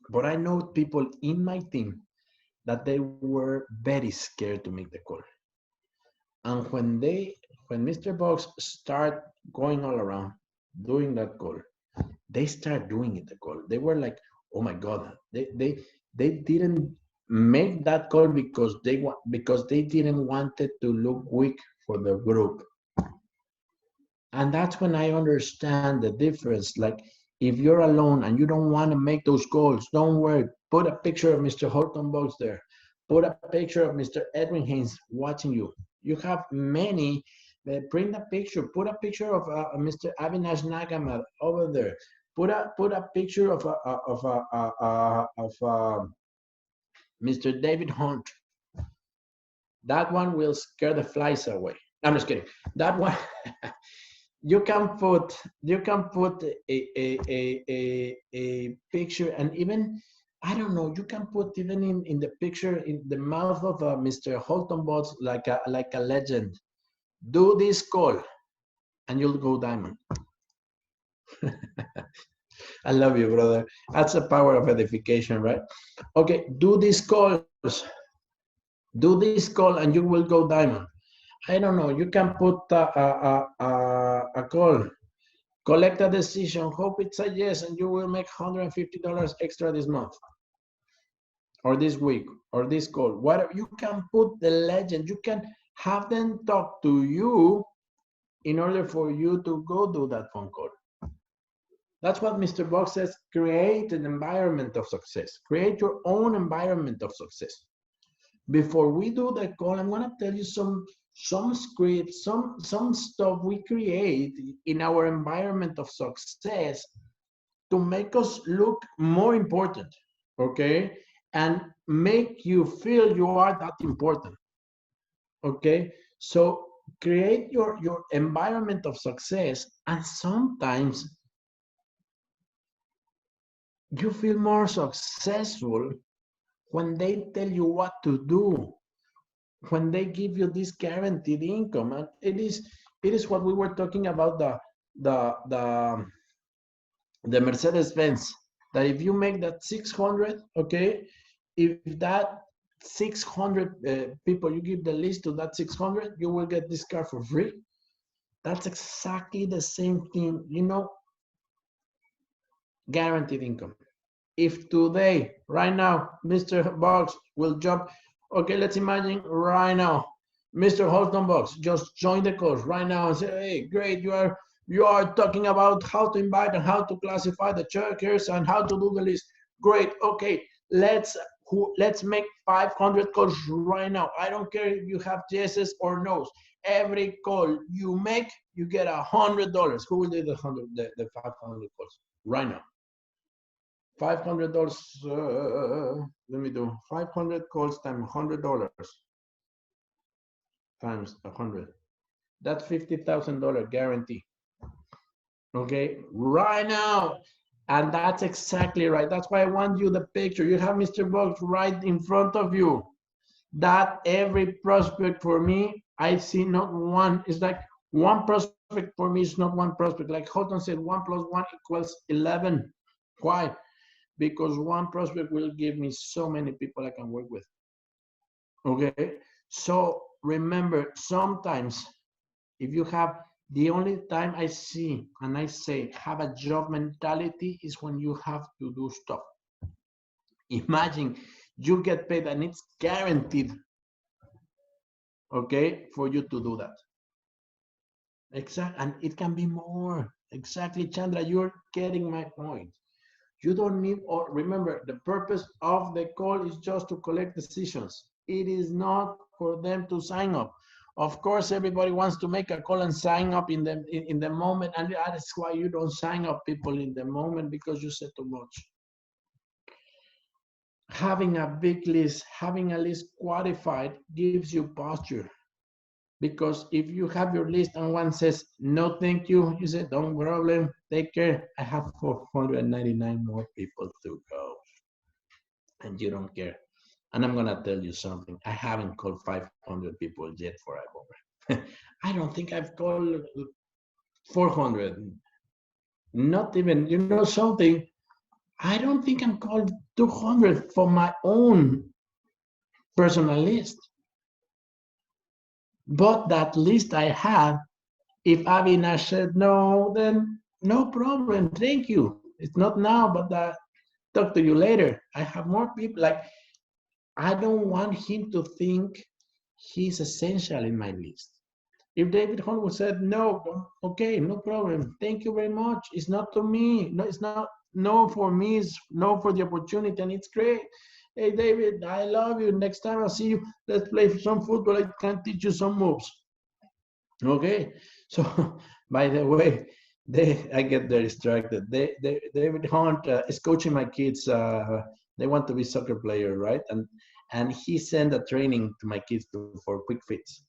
but I know people in my team that they were very scared to make the call. And when Mr. Box start going all around doing that call, they start doing it, the call. They were like, "Oh my God," they didn't make that call because they didn't want it to look weak for the group. And that's when I understand the difference. Like, if you're alone and you don't want to make those calls, don't worry. Put a picture of Mr. Horton Box there. Put a picture of Mr. Edwin Haynes watching you. You have many. Bring the picture. Put a picture of Mr. Avinash Nagamat over there. Put a picture of Mr. David Hunt. That one will scare the flies away. I'm just kidding. That one. You can put a picture, and even, I don't know, you can put even in the picture in the mouth of Mr. Holton Box like a legend. Do this call, and you'll go diamond. I love you, brother. That's the power of edification, right? Okay, do these calls. Do this call, and you will go diamond. I don't know. You can put a call, collect a decision, hope it's a yes, and you will make $150 extra this month, or this week, or this call. Whatever, you can put the legend. You can have them talk to you in order for you to go do that phone call. That's what Mr. Box says. Create an environment of success. Create your own environment of success. Before we do the call, I'm going to tell you some scripts, some stuff we create in our environment of success to make us look more important, okay? And make you feel you are that important, okay? So create your environment of success, and sometimes you feel more successful when they tell you what to do, when they give you this guaranteed income. And it is what we were talking about, the Mercedes-Benz, that if you make that 600, okay, if that 600 people, you give the list to that 600, you will get this car for free. That's exactly the same thing, you know, guaranteed income. If today, right now, Mr. Box will jump, okay, let's imagine right now, Mr. Holton Box just join the course right now and say, "Hey, great, you are talking about how to invite and how to classify the checkers and how to do the list. Great, okay, Let's make 500 calls right now. I don't care if you have yeses or nos. Every call you make, you get $100. Who will do the 500 calls right now? $500. Let me do 500 calls times $100 times 100. That's $50,000 guarantee. Okay, right now. And that's exactly right. That's why I want you the picture. You have Mr. Box right in front of you. That every prospect for me, I see not one. It's like one prospect for me is not one prospect. Like Houghton said, 1 + 1 = 11. Why? Because one prospect will give me so many people I can work with. Okay, so remember, sometimes if you have, the only time I see and I say have a job mentality is when you have to do stuff. Imagine you get paid and it's guaranteed, okay, for you to do that. Exactly, and it can be more. Exactly, Chandra, you're getting my point. You don't need, or remember, the purpose of the call is just to collect decisions. It is not for them to sign up. Of course, everybody wants to make a call and sign up in the moment, and that's why you don't sign up people in the moment, because you said too much. Having a big list, having a list qualified gives you posture. Because if you have your list and one says, no, thank you, you say, don't problem, take care. I have 499 more people to go. And you don't care. And I'm gonna tell you something. I haven't called 500 people yet for Ibuumerang. I don't think I've called 400. Not even, you know something, I don't think I'm called 200 for my own personal list. But that list I have, if Avinash said no, then no problem, thank you. It's not now, but talk to you later. I have more people. Like, I don't want him to think he's essential in my list. If David Hornwood said no, okay, no problem. Thank you very much. It's not to me. No, it's not no for me. It's no for the opportunity, and it's great. Hey, David, I love you. Next time I'll see you. Let's play some football. I can teach you some moves. Okay. So, by the way, I get very distracted. David Hunt is coaching my kids. They want to be soccer player, right? And he sent a training to my kids for quick fits.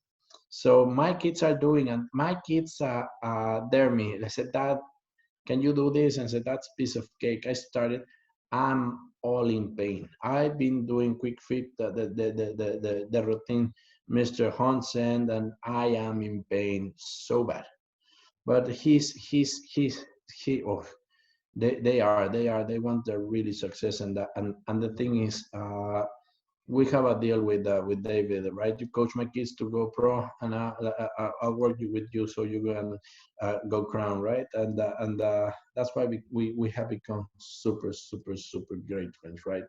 So my kids are doing, and my kids dare me. They said, Dad, can you do this? And I said, that's a piece of cake. I started. I'm all in pain. I've been doing quick fit, the routine Mr. Hunt sent, and I am in pain so bad. But they want the really success, and the thing is, we have a deal with David, right? You coach my kids to go pro, and I'll work with you so you can go crown, right? And that's why we have become super great friends, right?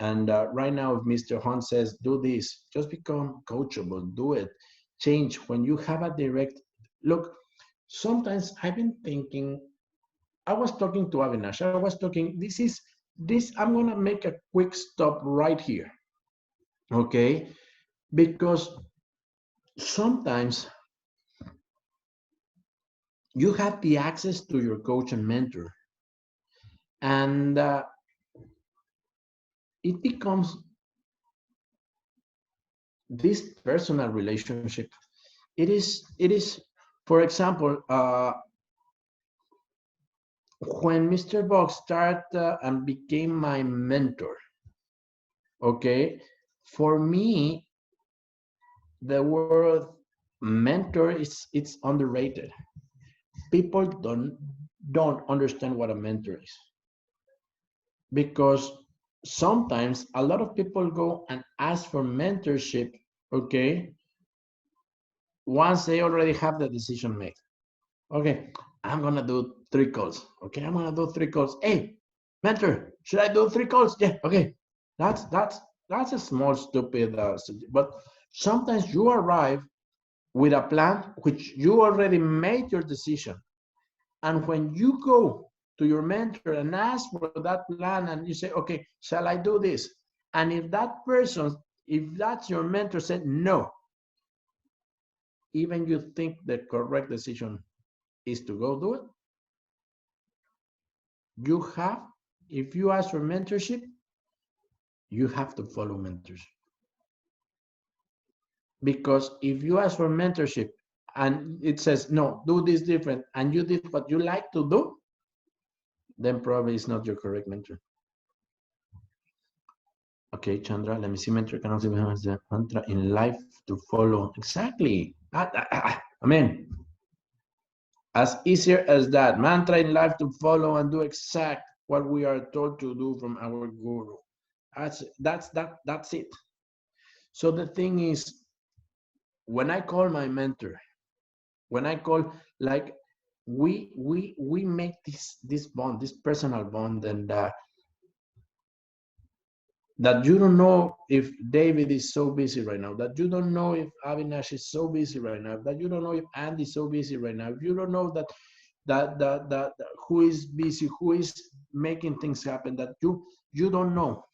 And right now, if Mr. Hunt says do this, just become coachable, do it, change. When you have a direct look, sometimes I've been thinking. I was talking to Avinash. I was talking. I'm gonna make a quick stop right here, okay? Because sometimes you have the access to your coach and mentor, and it becomes this personal relationship. It is. For example, when Mr. Box started and became my mentor, okay, for me, the word mentor it's underrated. People don't understand what a mentor is, because sometimes a lot of people go and ask for mentorship, okay, once they already have the decision made. Okay, I'm gonna do 3 calls. Okay, I'm gonna do 3 calls. Hey, mentor, should I do 3 calls? Yeah, okay. That's a small stupid but sometimes you arrive with a plan which you already made your decision. And when you go to your mentor and ask for that plan and you say, okay, shall I do this? And if that person, if that's your mentor said no, even you think the correct decision is to go do it, you have, if you ask for mentorship, you have to follow mentors. Because if you ask for mentorship and it says, no, do this different, and you did what you like to do, then probably it's not your correct mentor. Okay, Chandra, let me see. Mentor can also be the mantra in life to follow. Exactly. I mean, as easier as that. Mantra in life to follow and do exact what we are told to do from our guru. That's it. So the thing is, when I call my mentor, when I call, like, we make this bond, this personal bond, and that you don't know if David is so busy right now, that you don't know if Avinash is so busy right now, that you don't know if Andy is so busy right now, if you don't know that who is busy, who is making things happen, that you don't know,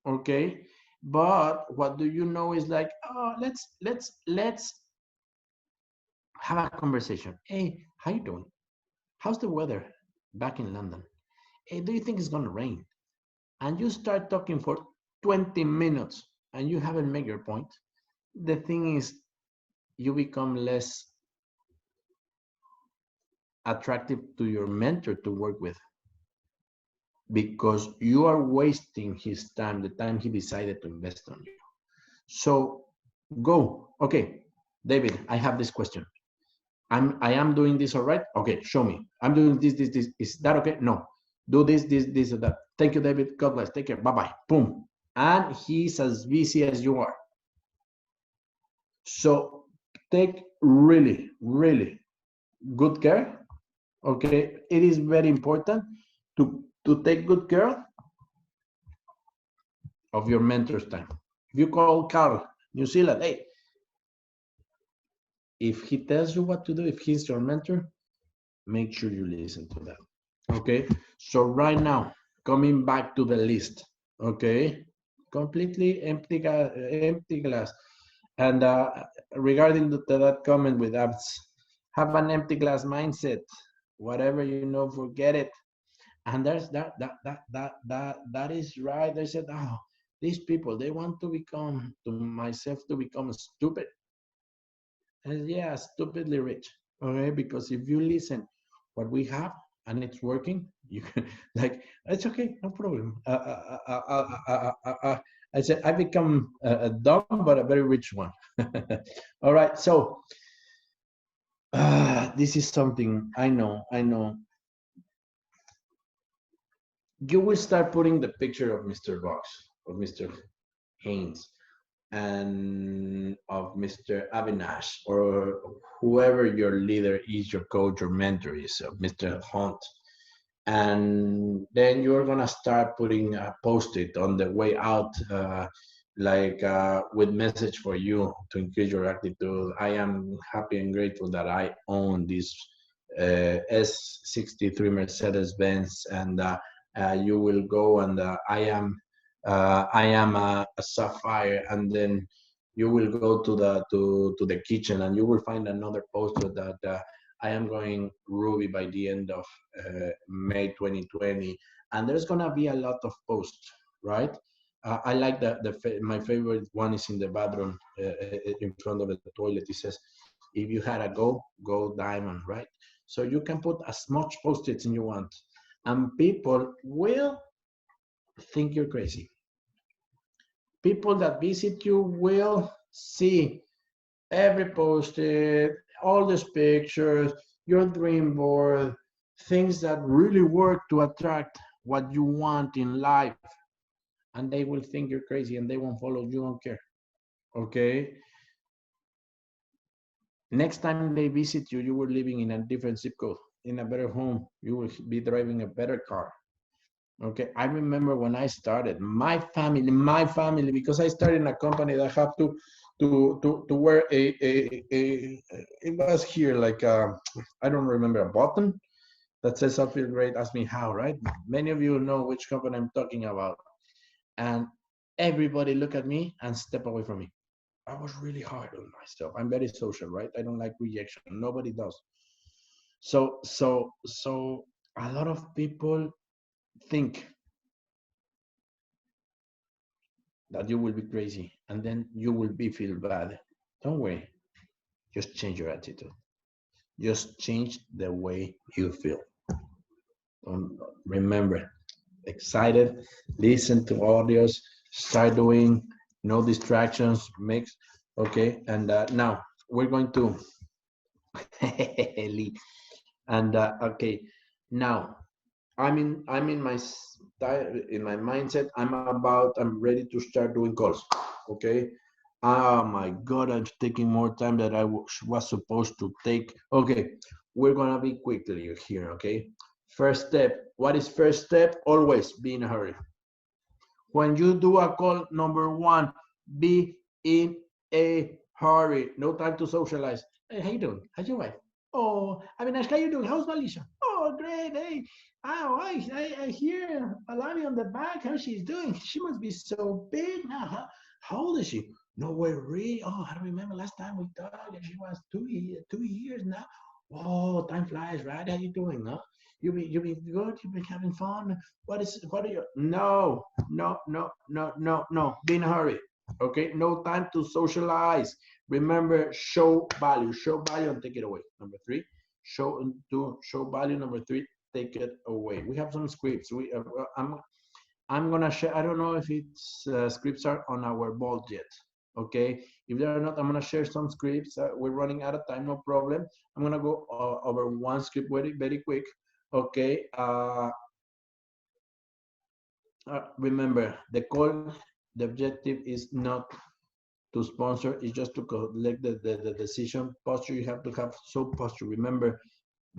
okay? But what do you know is like, oh, let's have a conversation. Hey, how you doing? How's the weather back in London? Hey, do you think it's gonna rain? And you start talking for 20 minutes and you haven't made your point. The thing is, you become less attractive to your mentor to work with, because you are wasting his time, the time he decided to invest on you. So go, okay, David, I have this question. I am doing this all right? Okay, show me. I'm doing this. Is that okay? No. Do this, or that. Thank you, David. God bless. Take care. Bye-bye. Boom. And he's as busy as you are. So take really, really good care. Okay. It is very important to take good care of your mentor's time. If you call Carl, New Zealand, hey, if he tells you what to do, if he's your mentor, make sure you listen to that. Okay, so right now, coming back to the list, okay, completely empty glass. And regarding that comment with apps, have an empty glass mindset. Whatever you know, forget it. And there's that is right. They said, oh, these people, they want to become, to myself, to become stupid. And yeah, stupidly rich. Okay, because if you listen what we have and it's working, you can, like, it's okay, no problem. I said I become a dumb but a very rich one. All right, so this is something I know. You will start putting the picture of Mr. Box, of Mr. Haynes, and of Mr. Avinash, or whoever your leader is, your coach or mentor is, of Mr. Hunt. And then you're gonna start putting a post-it on the way out, with message for you to increase your attitude. I am happy and grateful that I own this S63 Mercedes-Benz, and you will go, and I am a sapphire, and then you will go to the kitchen and you will find another poster that I am going ruby by the end of May 2020, and there's gonna be a lot of posts, right? I like my favorite one is in the bathroom, in front of the toilet. It says, "If you had a go diamond," right? So you can put as much post-its as you want, and people will think you're crazy. People that visit you will see every post-it, all these pictures, your dream board, things that really work to attract what you want in life. And they will think you're crazy and they won't follow you, don't care. Okay? Next time they visit you, you were living in a different zip code, in a better home. You will be driving a better car. Okay, I remember when I started, my family, because I started in a company that have to wear it was here like I don't remember, a button that says I feel great, ask me how, right? Many of you know which company I'm talking about. And everybody look at me and step away from me. I was really hard on myself. I'm very social, right? I don't like rejection. Nobody does. So a lot of people think that you will be crazy and then you will be feel bad. Don't worry. Just change your attitude. Just change the way you feel. Remember, excited, listen to audios, start doing no distractions, mix. Okay, and now we're going to and okay, now I'm in my in my mindset. I'm ready to start doing calls. Okay. Oh my God, I'm taking more time than I was supposed to take. Okay, we're gonna be quickly here. Okay. First step. What is first step? Always be in a hurry. When you do a call, number one, be in a hurry. No time to socialize. Hey, how you doing? How's your wife? Oh, I mean, how you doing? How's Alicia? Oh, great. Hey, oh, I hear Alani on the back. How she's doing? She must be so big now. How old is she? No way, really? Oh, I remember last time we talked. She was 2 years now. Oh, time flies, right? How you doing? Huh? You been good? You been having fun? What are you? No. Be in a hurry. Okay, no time to socialize. Remember, show value. Show value and take it away. Number three, show value. Number three, take it away. We have some scripts. I'm gonna share. I don't know if it's scripts are on our board yet. Okay, if they're not, I'm gonna share some scripts. We're running out of time, no problem. I'm gonna go over one script very quick. Okay. Remember, the objective is not to sponsor, it's just to collect the decision. Posture, you have to have so posture. Remember,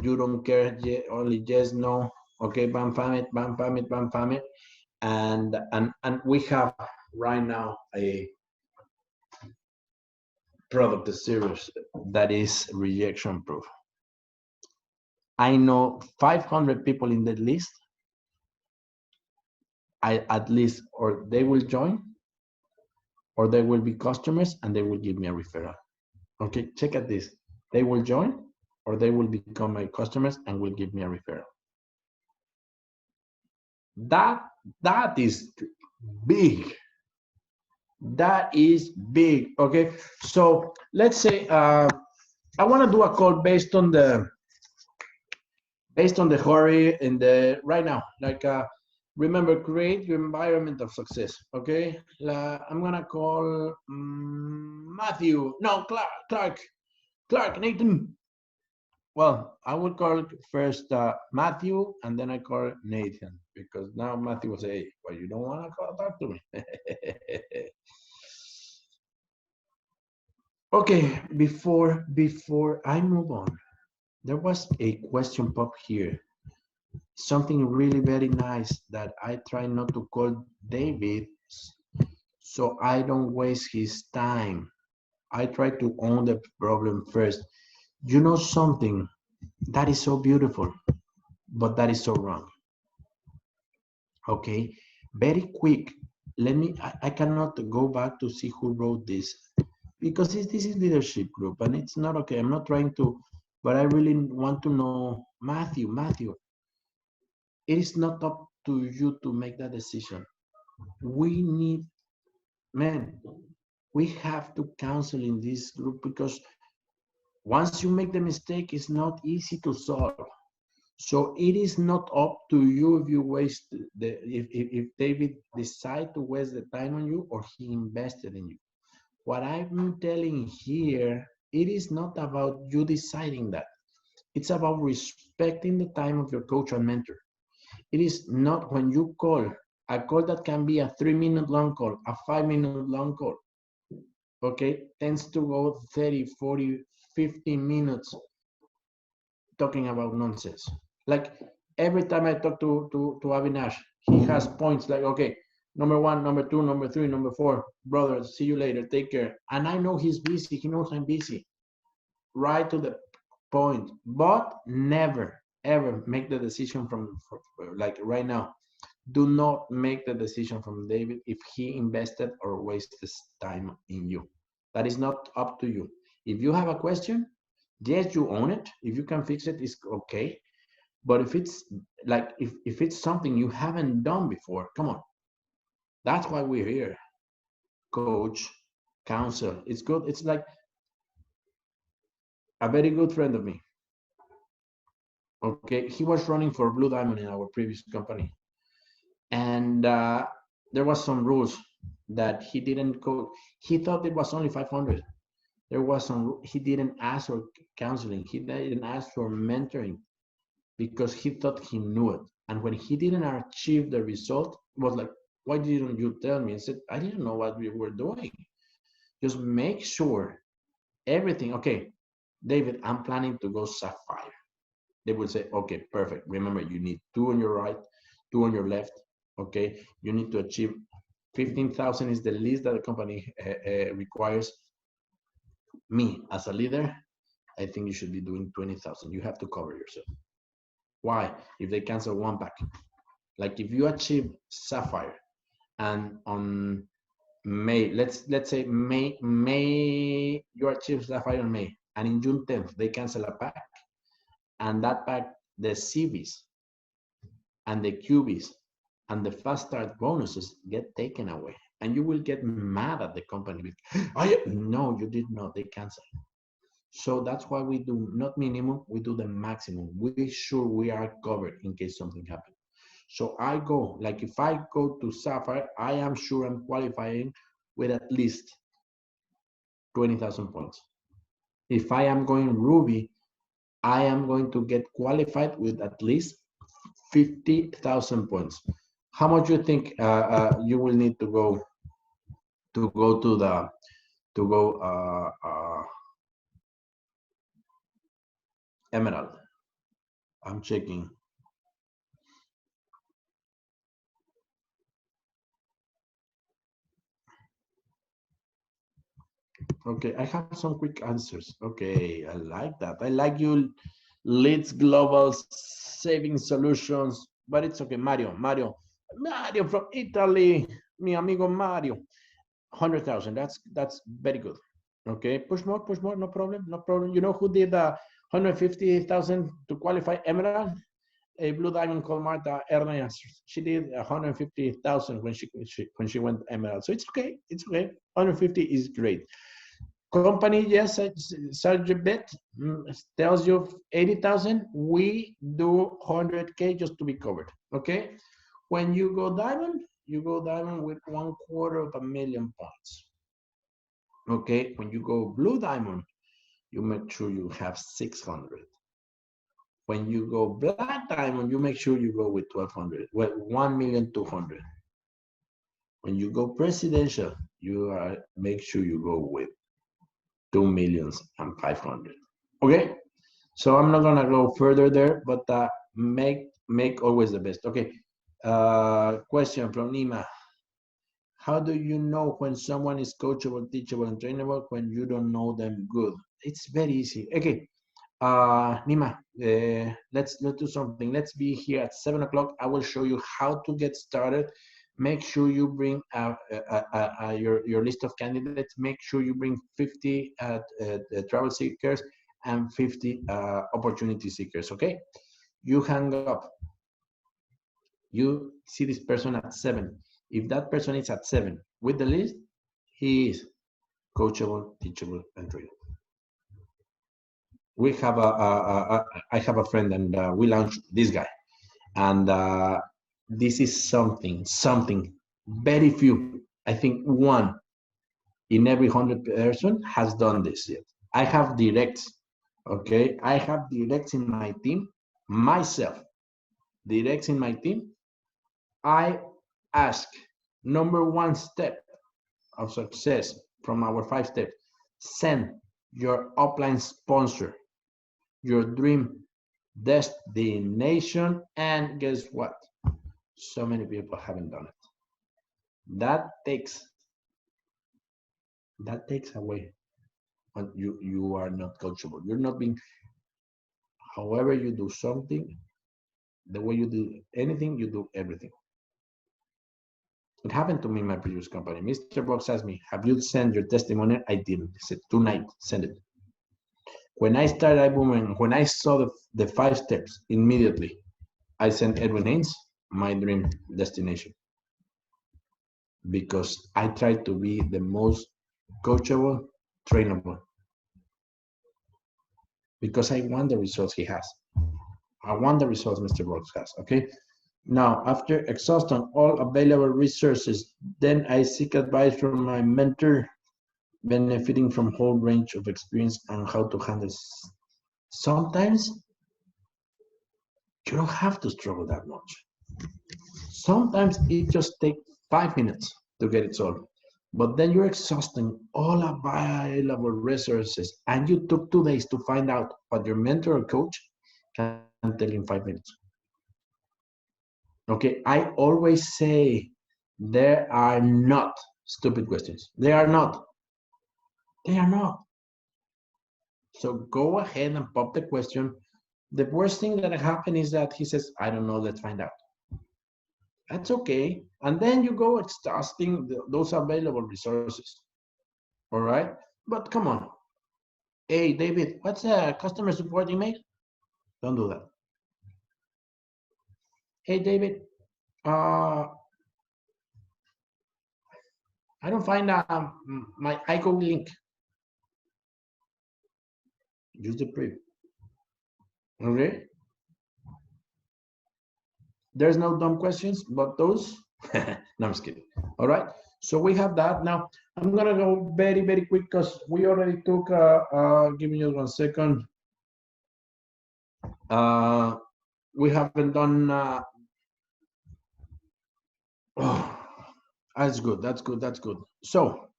you don't care, only yes, no. Okay, bam, fam it, bam, fam it, bam, fam it. And we have right now a product, a series that is rejection proof. I know 500 people in that list. At least, or they will join, or they will be customers and they will give me a referral. Okay, check at this. They will join or they will become my customers and will give me a referral. That is big. That is big. Okay, so let's say I want to do a call based on the hurry in the right now. Like remember, create your environment of success. Okay, I'm gonna call Matthew. No, Clark, Nathan. Well, I would call first Matthew, and then I call Nathan because now Matthew will say, "Well, you don't want to talk to me." Okay, before I move on, there was a question pop here. Something really very nice that I try not to call David, so I don't waste his time. I try to own the problem first. You know something that is so beautiful, but that is so wrong. Okay, very quick. I cannot go back to see who wrote this because this is leadership group and it's not okay. I'm not trying to, but I really want to know Matthew, it is not up to you to make that decision. We need, man, we have to counsel in this group because once you make the mistake, it's not easy to solve. So it is not up to you if you waste if David decide to waste the time on you or he invested in you. What I'm telling here, it is not about you deciding that. It's about respecting the time of your coach and mentor. It is not when you call a call that can be a 3-minute long call, a 5-minute long call. Okay, tends to go 30, 40, 50 minutes talking about nonsense. Like every time I talk to Avinash, he has points like, okay, number one, number two, number three, number four, brother, see you later, take care. And I know he's busy, he knows I'm busy. Right to the point, but never, ever make the decision from like right now. Do not make the decision from David if he invested or wasted time in you. That is not up to you. If you have a question, yes, you own it. If you can fix it, it's okay. But if it's like if it's something you haven't done before, come on. That's why we're here. Coach, counsel. It's good. It's like a very good friend of me. Okay, he was running for Blue Diamond in our previous company, and there was some rules that he didn't go. He thought it was only 500. There was some. He didn't ask for counseling. He didn't ask for mentoring because he thought he knew it. And when he didn't achieve the result, it was like, why didn't you tell me? I said, I didn't know what we were doing. Just make sure everything. Okay, David, I'm planning to go Sapphire. They will say, okay, perfect. Remember, you need 2 on your right, 2 on your left. Okay, you need to achieve 15,000 is the least that the company requires. Me as a leader, I think you should be doing 20,000. You have to cover yourself. Why? If they cancel one pack, like if you achieve Sapphire, and on May, let's say May you achieve Sapphire in May, and in June 10th they cancel a pack, and that pack, the CVs and the QBs and the fast start bonuses get taken away, and you will get mad at the company. No, you did not. They cancel. So that's why we do not minimum, we do the maximum. We sure we are covered in case something happens. So I go, like if I go to Sapphire, I am sure I'm qualifying with at least 20,000 points. If I am going Ruby, I am going to get qualified with at least 50,000 points. How much you think you will need to go Emerald? I'm checking. Okay, I have some quick answers. Okay, I like that. I like you, Leads Global Saving Solutions, but it's okay. Mario from Italy, mi amigo Mario, 100,000. That's very good. Okay, push more, no problem, no problem. You know who did 150,000 to qualify Emerald? A Blue Diamond called Marta Ernest. She did 150,000 when she went Emerald. So it's okay. It's okay. 150 is great. Company, yes, Sergio Bet tells you 80,000. We do 100K just to be covered. Okay. When you go diamond with 250,000 points. Okay. When you go blue diamond, you make sure you have 600. When you go black diamond, you make sure you go with 1,200, well, 1,200,000. When you go presidential, make sure you go with 2,500,000. Okay, so I'm not gonna go further there, but make always the best. Okay, question from Nima. How do you know when someone is coachable, teachable, and trainable when you don't know them good? It's very easy. Okay, Nima, let's do something. Let's be here at 7 o'clock. I will show you how to get started. Make sure you bring your list of candidates. Make sure you bring 50 travel seekers and 50 opportunity seekers, okay? You hang up. You see this person at 7. If that person is at 7 with the list, he is coachable, teachable, and trainable. We have I have a friend, and we launched this guy, and this is something very few. I think 1 in every 100 person has done this yet. I have directs, okay? I have directs in my team, myself, directs in my team. I ask, number 1 step of success from our 5 steps, send your upline sponsor your dream destination, and guess what? So many people haven't done it. That takes away when you are not coachable. You're not being, however you do something, the way you do anything, you do everything. It happened to me in my previous company. Mr. Box asked me, have you sent your testimonial? I didn't. He said, tonight, send it. When I started Ibuumerang, when I saw the 5 steps, immediately, I sent Edwin Haynes my dream destination. Because I try to be the most coachable, trainable. Because I want the results he has. I want the results Mr. Brooks has, okay? Now, after exhausting all available resources, then I seek advice from my mentor, benefiting from whole range of experience and how to handle. Sometimes you don't have to struggle that much. Sometimes it just takes 5 minutes to get it solved. But then you're exhausting all available resources, and you took 2 days to find out what your mentor or coach can tell you in 5 minutes. Okay, I always say there are not stupid questions. They are not. They are not. So go ahead and pop the question. The worst thing that happened is that he says, I don't know, let's find out. That's okay. And then you go exhausting those available resources. All right? But come on. Hey, David, what's a customer support email? Don't do that. Hey, David, I don't find my iCode link. Use the preview. Okay? There's no dumb questions, but those, no, I'm just kidding. All right, so we have that. Now, I'm gonna go very, very quick because we already took, give me just 1 second. We haven't done, oh, that's good, that's good, that's good. So,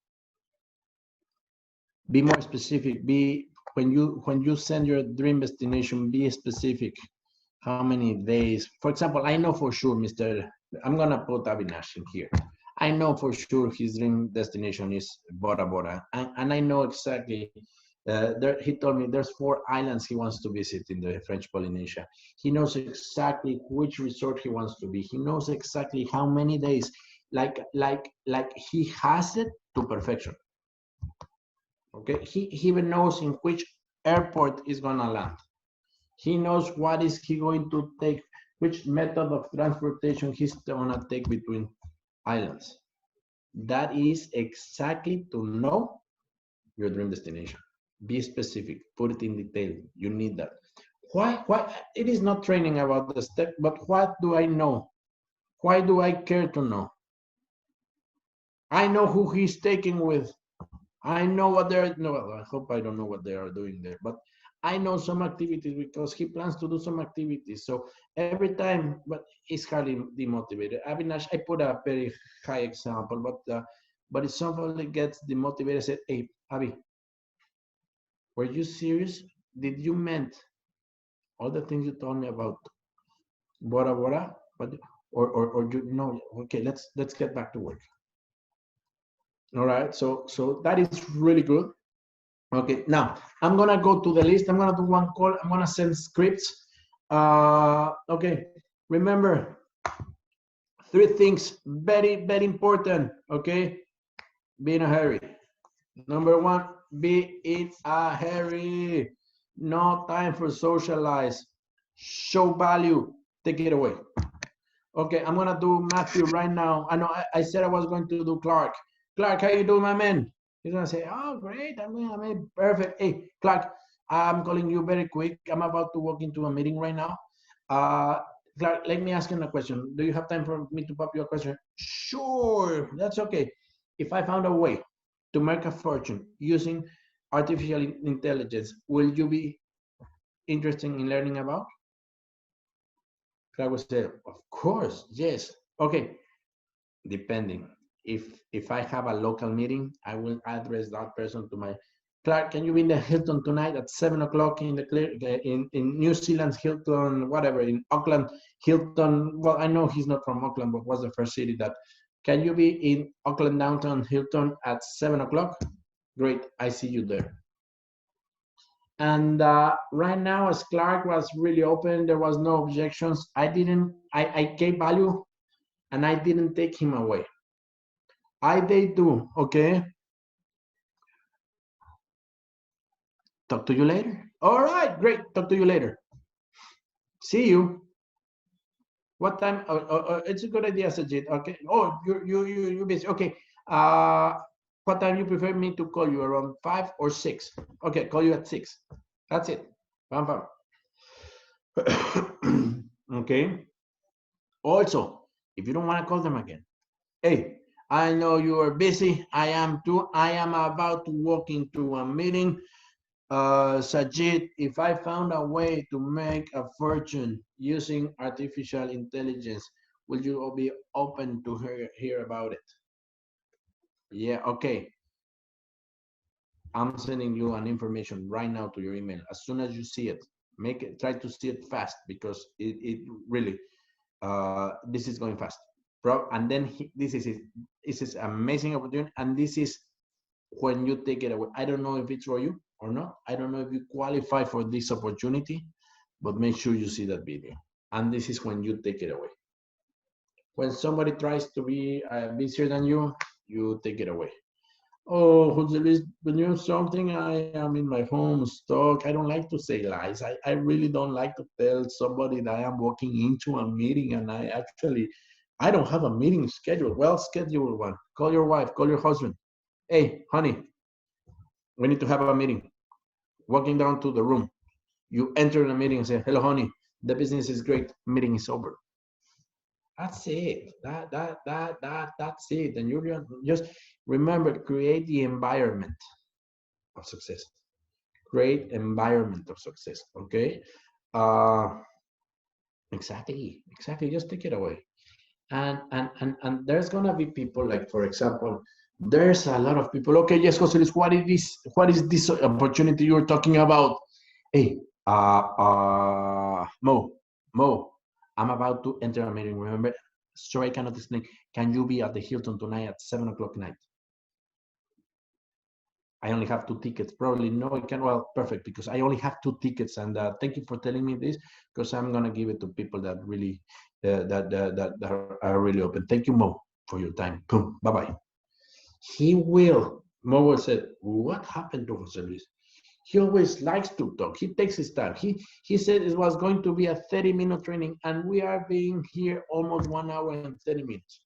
be more specific, when you send your dream destination, be specific. How many days? For example, I know for sure, I'm gonna put Avinash in here. I know for sure his dream destination is Bora Bora, and I know exactly. He told me there's 4 islands he wants to visit in the French Polynesia. He knows exactly which resort he wants to be. He knows exactly how many days. Like he has it to perfection. Okay, he even knows in which airport is gonna land. He knows what is he going to take, which method of transportation he's gonna take between islands. That is exactly to know your dream destination. Be specific, put it in detail. You need that. Why it is not training about the step, but what do I know? Why do I care to know? I know who he's taking with. I know what they're, no, I hope I don't know what they are doing there, but I know some activities because he plans to do some activities. So every time, but it's hardly demotivated. Avinash, I put a very high example, but if somebody gets demotivated, said, hey, Avi, were you serious? Did you meant all the things you told me about Bora Bora? But or you know, okay, let's get back to work. All right, so that is really good. Okay, now I'm gonna go to the list. I'm gonna do 1 call. I'm gonna send scripts. Okay, remember 3 things, very, very important. Okay, be in a hurry. Number 1, be in a hurry. No time for socialize. Show value. Take it away. Okay, I'm gonna do Matthew right now. I know I said I was going to do Clark. Clark, how you doing, my man? He's gonna say, oh, great, I'm perfect. Hey, Clark, I'm calling you very quick. I'm about to walk into a meeting right now. Clark, let me ask you a question. Do you have time for me to pop you a question? Sure, that's okay. If I found a way to make a fortune using artificial intelligence, will you be interested in learning about? Clark would say, of course, yes. Okay, depending. If I have a local meeting, I will address that person to my Clark. Can you be in the Hilton tonight at 7 o'clock in in New Zealand's Hilton, whatever, in Auckland Hilton? Well, I know he's not from Auckland, but was the first city that. Can you be in Auckland downtown Hilton at 7 o'clock? Great, I see you there. And right now, as Clark was really open, there was no objections. I gave value, and I didn't take him away. They do. Okay. Talk to you later. All right, great. Talk to you later. See you. What time? It's a good idea, Sajid. Okay. Oh, you busy. Okay. What time you prefer me to call you? Around 5 or 6? Okay, call you at 6. That's it. Bam, bam. Okay. Also, if you don't want to call them again, hey, I know you are busy. I am too. I am about to walk into a meeting. Sajid, if I found a way to make a fortune using artificial intelligence, will you be open to hear about it? Yeah, okay. I'm sending you an information right now to your email. As soon as you see it, try to see it fast because it really, this is going fast. And then this is amazing opportunity, and this is when you take it away. I don't know if it's for you or not. I don't know if you qualify for this opportunity, but make sure you see that video. And this is when you take it away. When somebody tries to be busier than you, you take it away. Oh, Jose Luis, when you know something, I am in my home stuck. I don't like to say lies. I really don't like to tell somebody that I am walking into a meeting and I don't have a meeting scheduled. Well, schedule one. Call your wife, call your husband. Hey, honey, we need to have a meeting. Walking down to the room, you enter the meeting and say, hello, honey, the business is great. Meeting is over. That's it. That's it. And you just remember, create the environment of success. Create environment of success. Okay. Exactly. Just take it away. And there's gonna be people like, for example, there's a lot of people. Okay, yes, Jose Luis, what is this opportunity you're talking about? Hey, Mo, I'm about to enter a meeting. Remember, so I cannot explain. Can you be at the Hilton tonight at 7:00 night? I only have 2 tickets. Probably no, I can. Well, perfect, because I only have 2 tickets. And thank you for telling me this, because I'm gonna give it to people that really that are really open. Thank you, Mo, for your time. Boom. Bye bye. Mo will say, what happened to Jose Luis? He always likes to talk. He takes his time. He said it was going to be a 30-minute training, and we are being here almost 1 hour and 30 minutes.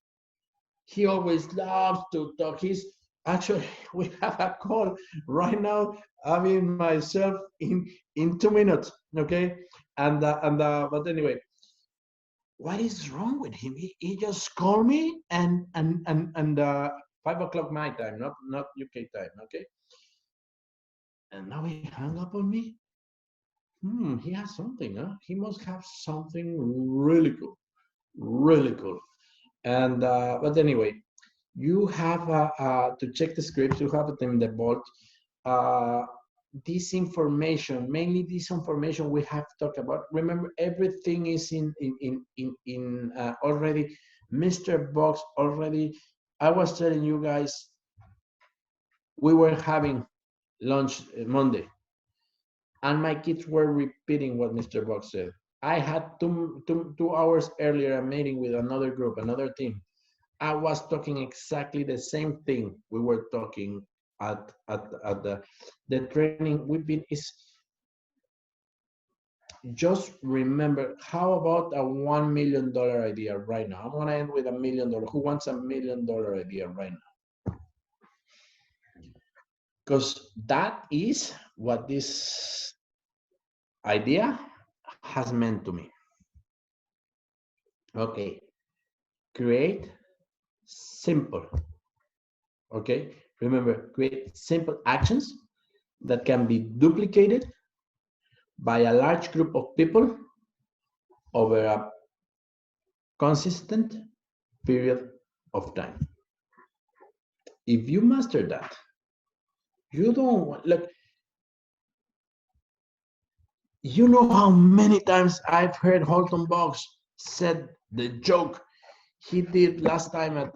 He always loves to talk. He's actually, we have a call right now. I mean, myself in 2 minutes. Okay, but anyway, what is wrong with him? He just called me and 5:00 my time, not UK time. Okay, and now he hung up on me. He has something, huh? He must have something really cool, really cool. And but anyway, you have to check the scripts. You have it in the board. This information, mainly this information we have talked about. Remember, everything is in already. Mr. Box already. I was telling you guys, we were having lunch Monday, and my kids were repeating what Mr. Box said. I had 2 hours earlier a meeting with another group, another team. I was talking exactly the same thing we were talking at the training. We've been is just remember, how about a $1 million idea right now? I'm gonna end with $1 million. Who wants $1 million idea right now? Because that is what this idea has meant to me. Okay, create simple. Okay, remember, create simple actions that can be duplicated by a large group of people over a consistent period of time. If you master that, you don't want, look, you know how many times I've heard Holton Boggs said the joke he did last time at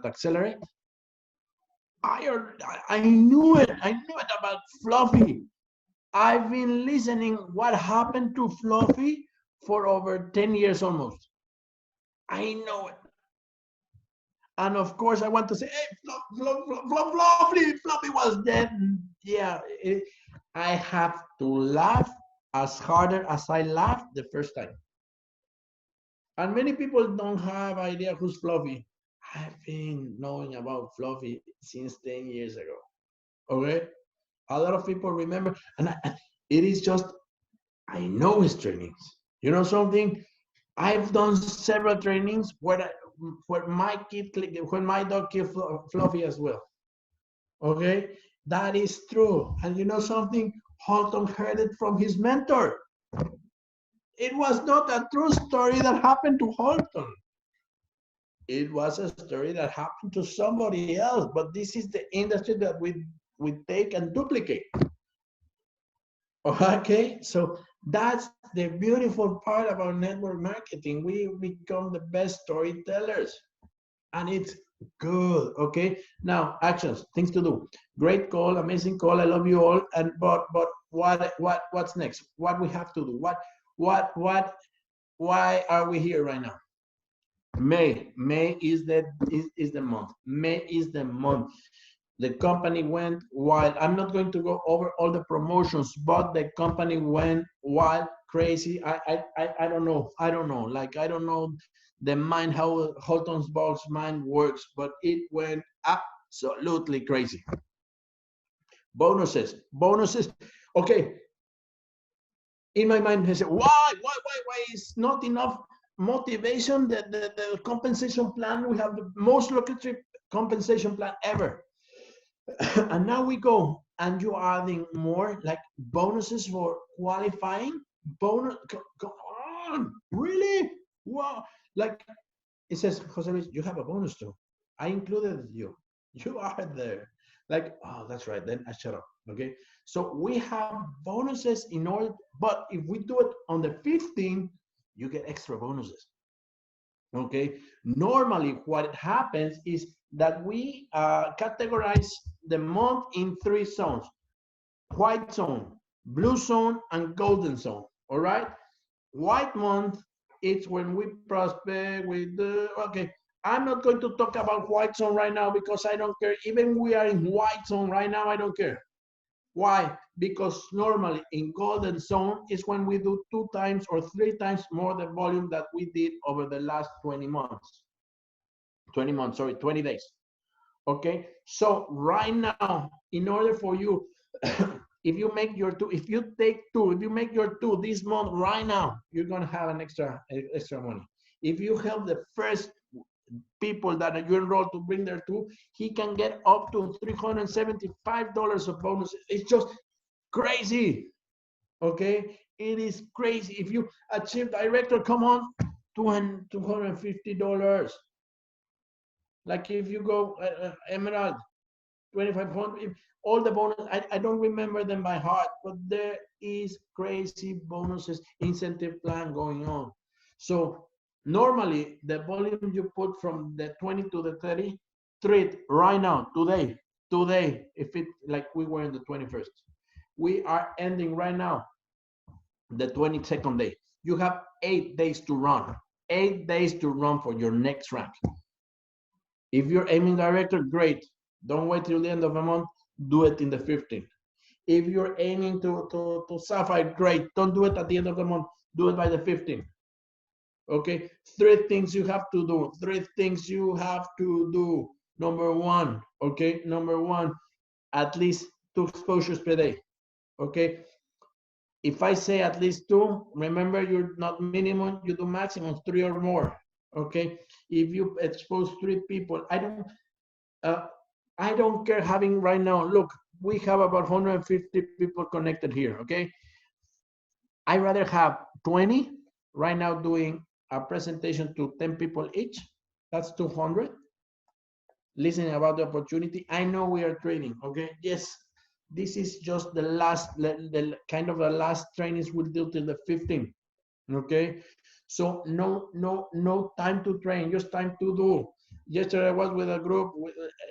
Accelerate. I knew it. I knew it about Fluffy. I've been listening what happened to Fluffy for over 10 years almost. I know it. And of course, I want to say, hey, Fluffy was dead. Yeah, I have to laugh as harder as I laughed the first time. And many people don't have idea who's Fluffy. I've been knowing about Fluffy since 10 years ago. Okay? A lot of people remember, and it is just, I know his trainings. You know something? I've done several trainings where my dog killed Fluffy as well. Okay? That is true. And you know something? Halton heard it from his mentor. It was not a true story that happened to Halton. It was a story that happened to somebody else, but this is the industry that we take and duplicate. Okay, so that's the beautiful part about network marketing. We become the best storytellers, and it's good. Okay, now actions, things to do. Great call, amazing call. I love you all. And but what's next? What we have to do? Why are we here right now? May is the month. May is the month. The company went wild. I'm not going to go over all the promotions, but the company went wild, crazy. I don't know. I don't know. Like, I don't know the mind, how Halton's box mind works, but it went absolutely crazy. Bonuses. Okay. In my mind, I said, why is not enough motivation? The compensation plan, we have the most lucrative compensation plan ever. And now we go, and you're adding more like bonuses for qualifying. Bonus, come on, really? Wow! Like it says, Jose Luis, you have a bonus too. I included you. You are there. Like, oh, that's right. Then I shut up. Okay. So we have bonuses in order, but if we do it on the 15th, you get extra bonuses. Okay. Normally, what happens is that we categorize the month in 3 zones: white zone, blue zone, and golden zone. All right. White month, it's when we prospect with the, okay. I'm not going to talk about white zone right now because I don't care. Even we are in white zone right now, I don't care. Why? Because normally in golden zone is when we do 2 times or 3 times more the volume that we did over the last 20 months. 20 days. Okay, so right now, in order for you, if you make your 2, if you make your 2 this month right now, you're gonna have an extra money. If you help the first people that you enroll to bring their 2, he can get up to $375 of bonuses. It's just crazy. Okay, it is crazy. If you achieve director, come on, $250. Like if you go Emerald, 2,500, all the bonus, I don't remember them by heart, but there is crazy bonuses, incentive plan going on. So normally the volume you put from the 20 to the 30, treat right now, today, if it, like we were in the 21st, we are ending right now, the 22nd day. You have 8 days to run, 8 days to run for your next rank. If you're aiming director, great. Don't wait till the end of the month. Do it in the 15th. If you're aiming to sapphire, great. Don't do it at the end of the month. Do it by the 15th. Okay. 3 things you have to do. 3 things you have to do. Number 1. Okay. Number 1, at least 2 exposures per day. Okay. If I say at least 2, remember you're not minimum, you do maximum 3 or more. Okay. If you expose 3 people, I don't care having right now, look, we have about 150 people connected here, okay? I rather have 20 right now doing a presentation to 10 people each. That's 200. Listening about the opportunity. I know we are training, okay? Yes, this is just the last, the kind of the last trainings we'll do till the 15th, okay? So no time to train, just time to do. Yesterday I was with a group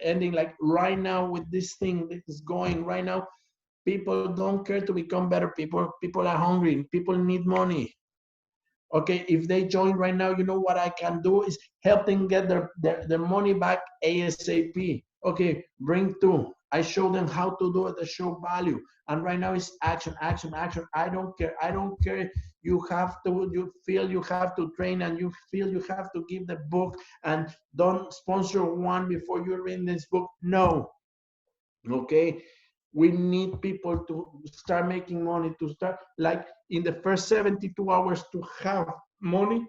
ending like right now with this thing that is going right now. People don't care to become better people. People are hungry. People need money. Okay, if they join right now, you know what I can do is help them get their money back ASAP. Okay, bring two. I show them how to do it, I show value. And right now it's action, action, action. I don't care. I don't care. You feel you have to train and you feel you have to give the book and don't sponsor one before you read this book. No. Okay. We need people to start making money, to start like in the first 72 hours to have money.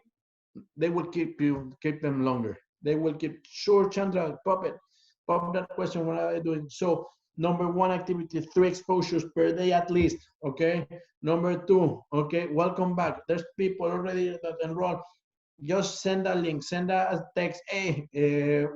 They will keep them longer. They will keep. Sure, Chandra, pop that question. What are they doing? So number one activity, 3 exposures per day at least. Okay. Number two, okay, welcome back. There's people already that enroll. Just send a link, send a text. Hey,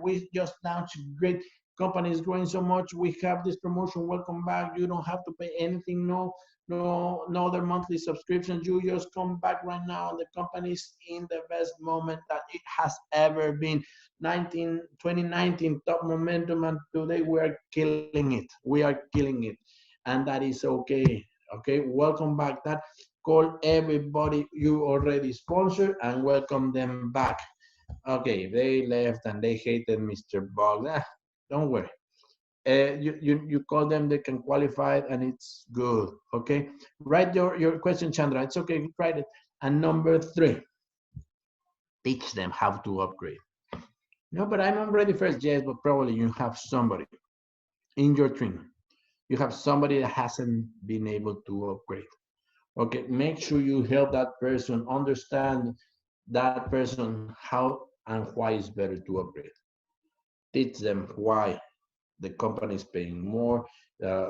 we just launched great company is growing so much. We have this promotion. Welcome back. You don't have to pay anything. No other monthly subscriptions. You just come back right now. And the company is in the best moment that it has ever been. 2019 top momentum, and today we are killing it. We are killing it, and that is okay. Okay, welcome back. That call everybody you already sponsored and welcome them back. Okay, they left and they hated Mr. Bog. Don't worry. You call them, they can qualify it, and it's good. Okay, write your question, Chandra. It's okay, write it. And number 3, teach them how to upgrade. No, but I'm already first. Yes, but probably you have somebody in your team. You have somebody that hasn't been able to upgrade. Okay, make sure you help that person understand that person how and why it's better to upgrade. Teach them why the company is paying more.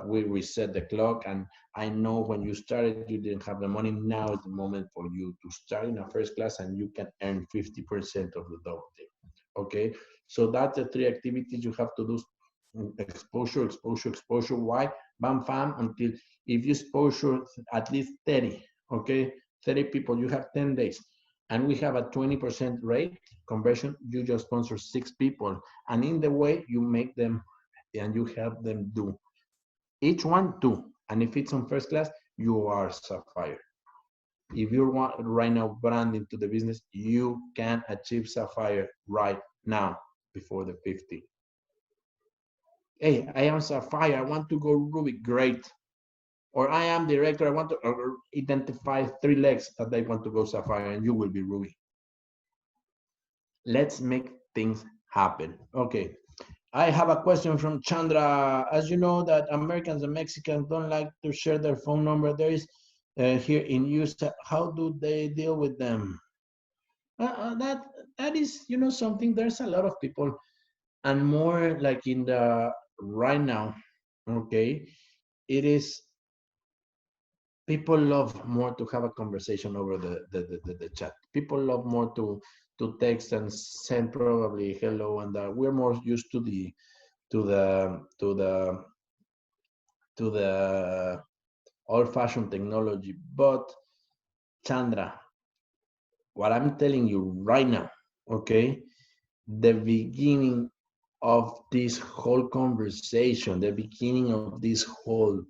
We reset the clock, and I know when you started, you didn't have the money. Now is the moment for you to start in a first class, and you can earn 50% of the double thing. Okay, so that's the 3 activities you have to do. Exposure, exposure, exposure. Why? Bam, bam, until if you exposure at least 30, okay, 30 people, you have 10 days. And we have a 20% rate conversion. You just sponsor 6 people. And in the way you make them and you help them do each one 2. And if it's on first class, you are Sapphire. If you want right now brand into the business, you can achieve Sapphire right now before the 50. Hey, I am Sapphire, I want to go Ruby, great. Or I am director, I want to identify 3 legs that I want to go Sapphire, and you will be Ruby. Let's make things happen. Okay, I have a question from Chandra. As you know that Americans and Mexicans don't like to share their phone number. There is here in use. How do they deal with them? That is, you know, something. There's a lot of people, and more like in the right now. Okay, it is. People love more to have a conversation over the chat. People love more to text and send probably hello, and we're more used to the old-fashioned technology. But Chandra, what I'm telling you right now, okay, the beginning of this whole conversation, the beginning of this whole,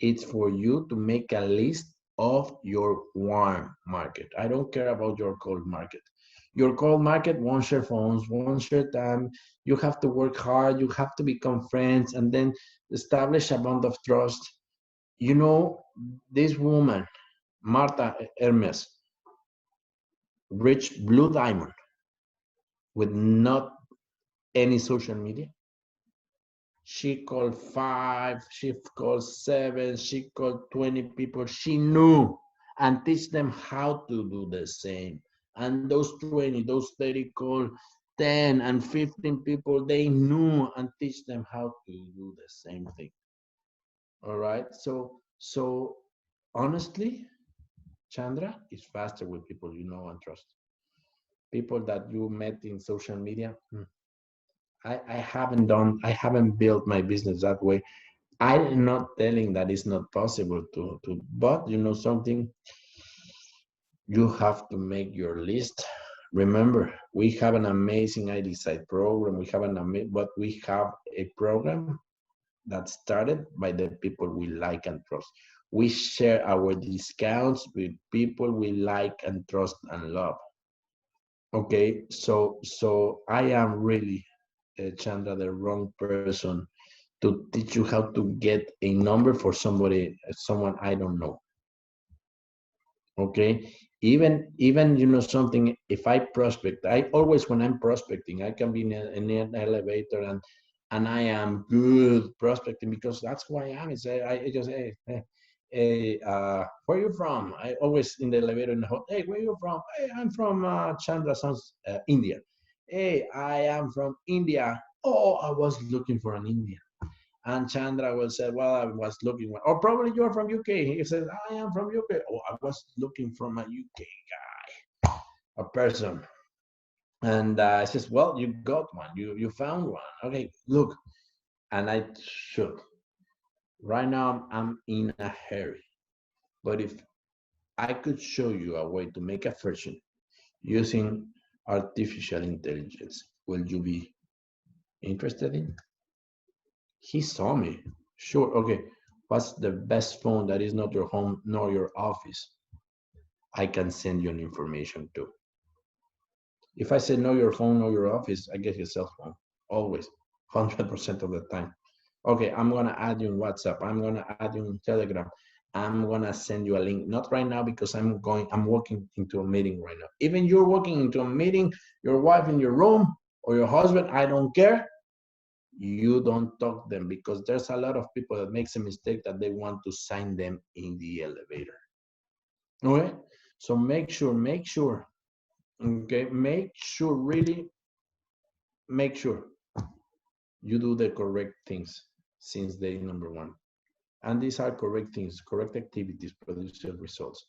it's for you to make a list of your warm market. I don't care about your cold market. Your cold market won't share phones, won't share time. You have to work hard. You have to become friends and then establish a bond of trust. You know, this woman, Marta Hermes, reached Blue Diamond with not any social media. She called 5, she called 7, she called 20 people she knew and teach them how to do the same. And those 20, those 30 called 10 and 15 people they knew and teach them how to do the same thing. All right. So honestly, Chandra is faster with people you know and trust. People that you met in social media. I haven't built my business that way. I'm not telling that it's not possible to, but you know something, you have to make your list. Remember, we have an amazing ID site program. We have but we have a program that started by the people we like and trust. We share our discounts with people we like and trust and love. Okay, so I am really, Chandra, the wrong person to teach you how to get a number for someone I don't know. Okay, even you know something. If I prospect, I always when I'm prospecting, I can be in an elevator and I am good prospecting because that's who I am. It's I just hey, where you from? I always in the elevator in the hotel. Hey, where you from? Hey, I'm from Chandra Sons, India. Hey, I am from India. Oh, I was looking for an Indian. And Chandra will say, well, I was looking, or probably you're from UK. He says, I am from UK. Oh, I was looking from a UK guy, a person. And I says, well, you got one. You found one. Okay, look. And I should. Right now, I'm in a hurry. But if I could show you a way to make a version using artificial intelligence, will you be interested in? He saw me. Sure. Okay. What's the best phone that is not your home nor your office? I can send you an information too. If I say no your phone or your office, I get your cell phone. Always. 100% of the time. Okay, I'm gonna add you in WhatsApp. I'm gonna add you in Telegram. I'm gonna send you a link. Not right now because I'm walking into a meeting right now. Even you're walking into a meeting, your wife in your room or your husband, I don't care. You don't talk them because there's a lot of people that makes a mistake that they want to sign them in the elevator. Okay, so make sure, okay, really make sure you do the correct things since day number one. And these are correct things, correct activities produce results.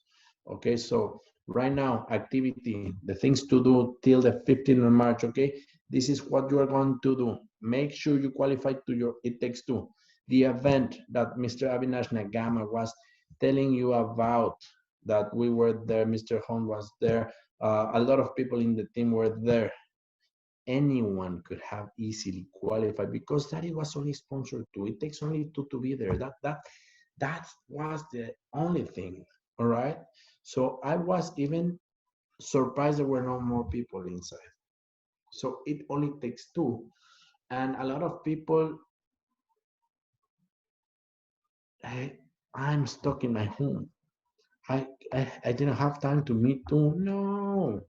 Okay, so right now, activity, the things to do till the 15th of March, okay? This is what you are going to do. Make sure you qualify to your It Takes Two. The event that Mr. Avinash Nagama was telling you about, that we were there, Mr. Hong was there, a lot of people in the team were there. Anyone could have easily qualified because that it was only sponsored to. It takes only two to be there. That was the only thing. All right. So I was even surprised there were no more people inside. So it only takes two. And a lot of people, hey, I'm stuck in my home. I didn't have time to meet too. No.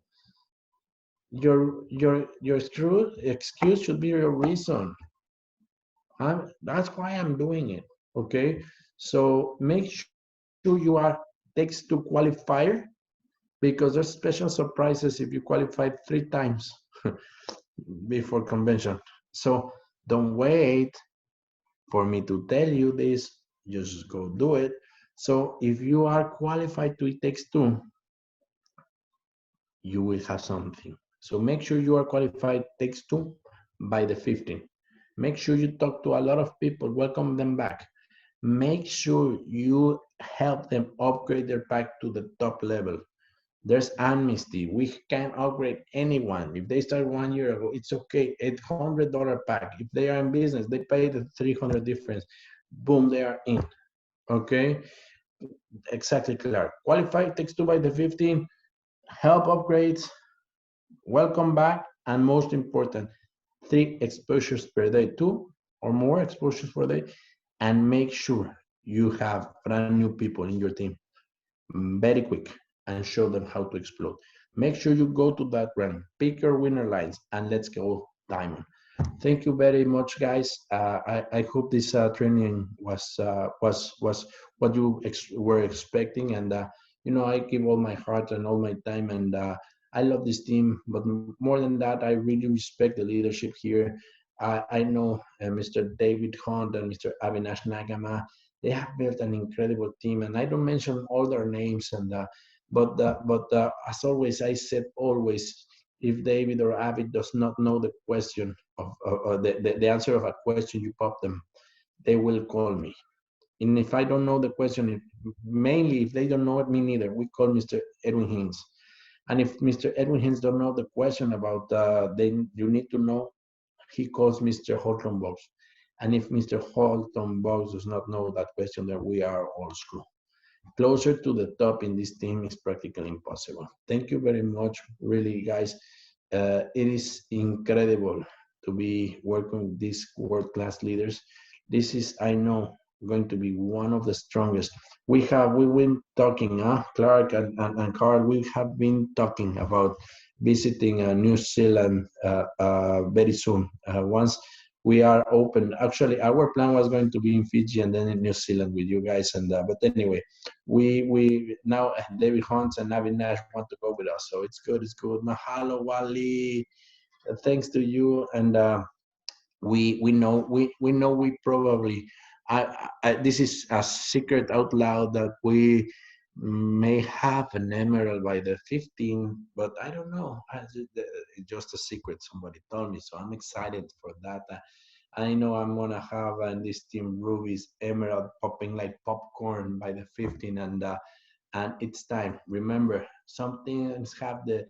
Your excuse should be your reason. That's why I'm doing it. Okay. So make sure you are text to qualifier because there's special surprises if you qualify 3 times before convention. So don't wait for me to tell you this, just go do it. So if you are qualified to It Takes Two, you will have something. So make sure you are qualified Takes Two by the 15th. Make sure you talk to a lot of people, welcome them back. Make sure you help them upgrade their pack to the top level. There's amnesty. We can upgrade anyone. If they start 1 year ago, it's okay. $800 pack. If they are in business, they pay the 300 difference. Boom, they are in. Okay, exactly, Clark. Qualify Takes Two by the 15. Help upgrades. Welcome back, and most important, 3 exposures per day, 2 or more exposures per day, and make sure you have brand new people in your team very quick and show them how to explode. Make sure you go to that run, pick your winner lines, and let's go diamond. Thank you very much, guys. I hope this training was what you were expecting, and you know, I give all my heart and all my time, and I love this team. But more than that, I really respect the leadership here. I know Mr. David Hunt and Mr. Avinash Nagama. They have built an incredible team, and I don't mention all their names. And but as always, I said always, if David or Avi does not know the question of the answer of a question, you pop them, they will call me. And if I don't know the question, mainly if they don't know it, me neither, we call Mr. Edwin Haynes. And if Mr. Edwin Haynes don't know the question about you need to know, he calls Mr. Holton Box. And if Mr. Holton Box does not know that question, then we are all screwed. closer to the top in this team is practically impossible. Thank you very much, really, guys. It is incredible to be working with these world-class leaders. This is, I know, going to be one of the strongest. We've been talking, Clark and Carl, we have been talking about visiting New Zealand very soon. Once we are open, actually, our plan was going to be in Fiji and then in New Zealand with you guys. And but anyway, we now David Hunt and Navi Nash want to go with us, so it's good. It's good. Mahalo, Wally. Thanks to you and. We know we probably this is a secret out loud that we may have an emerald by the 15th, but I don't know. It's just a secret. Somebody told me, so I'm excited for that. I know I'm gonna have in this team rubies emerald popping like popcorn by the 15th, and it's time. Remember, some things have the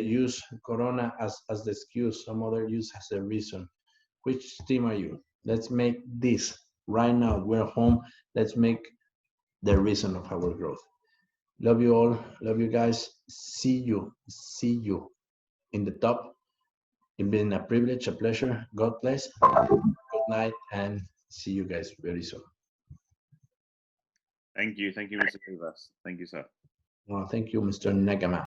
use Corona as the excuse. Some other use as a reason. Which team are you? Let's make this right now. We're home. Let's make the reason of our growth. Love you all. Love you guys. See you in the top. It's been a privilege, a pleasure. God bless. Good night, and see you guys very soon. Thank you, Mr. Rivas. Thank you, sir. Well, thank you, Mr. Negama.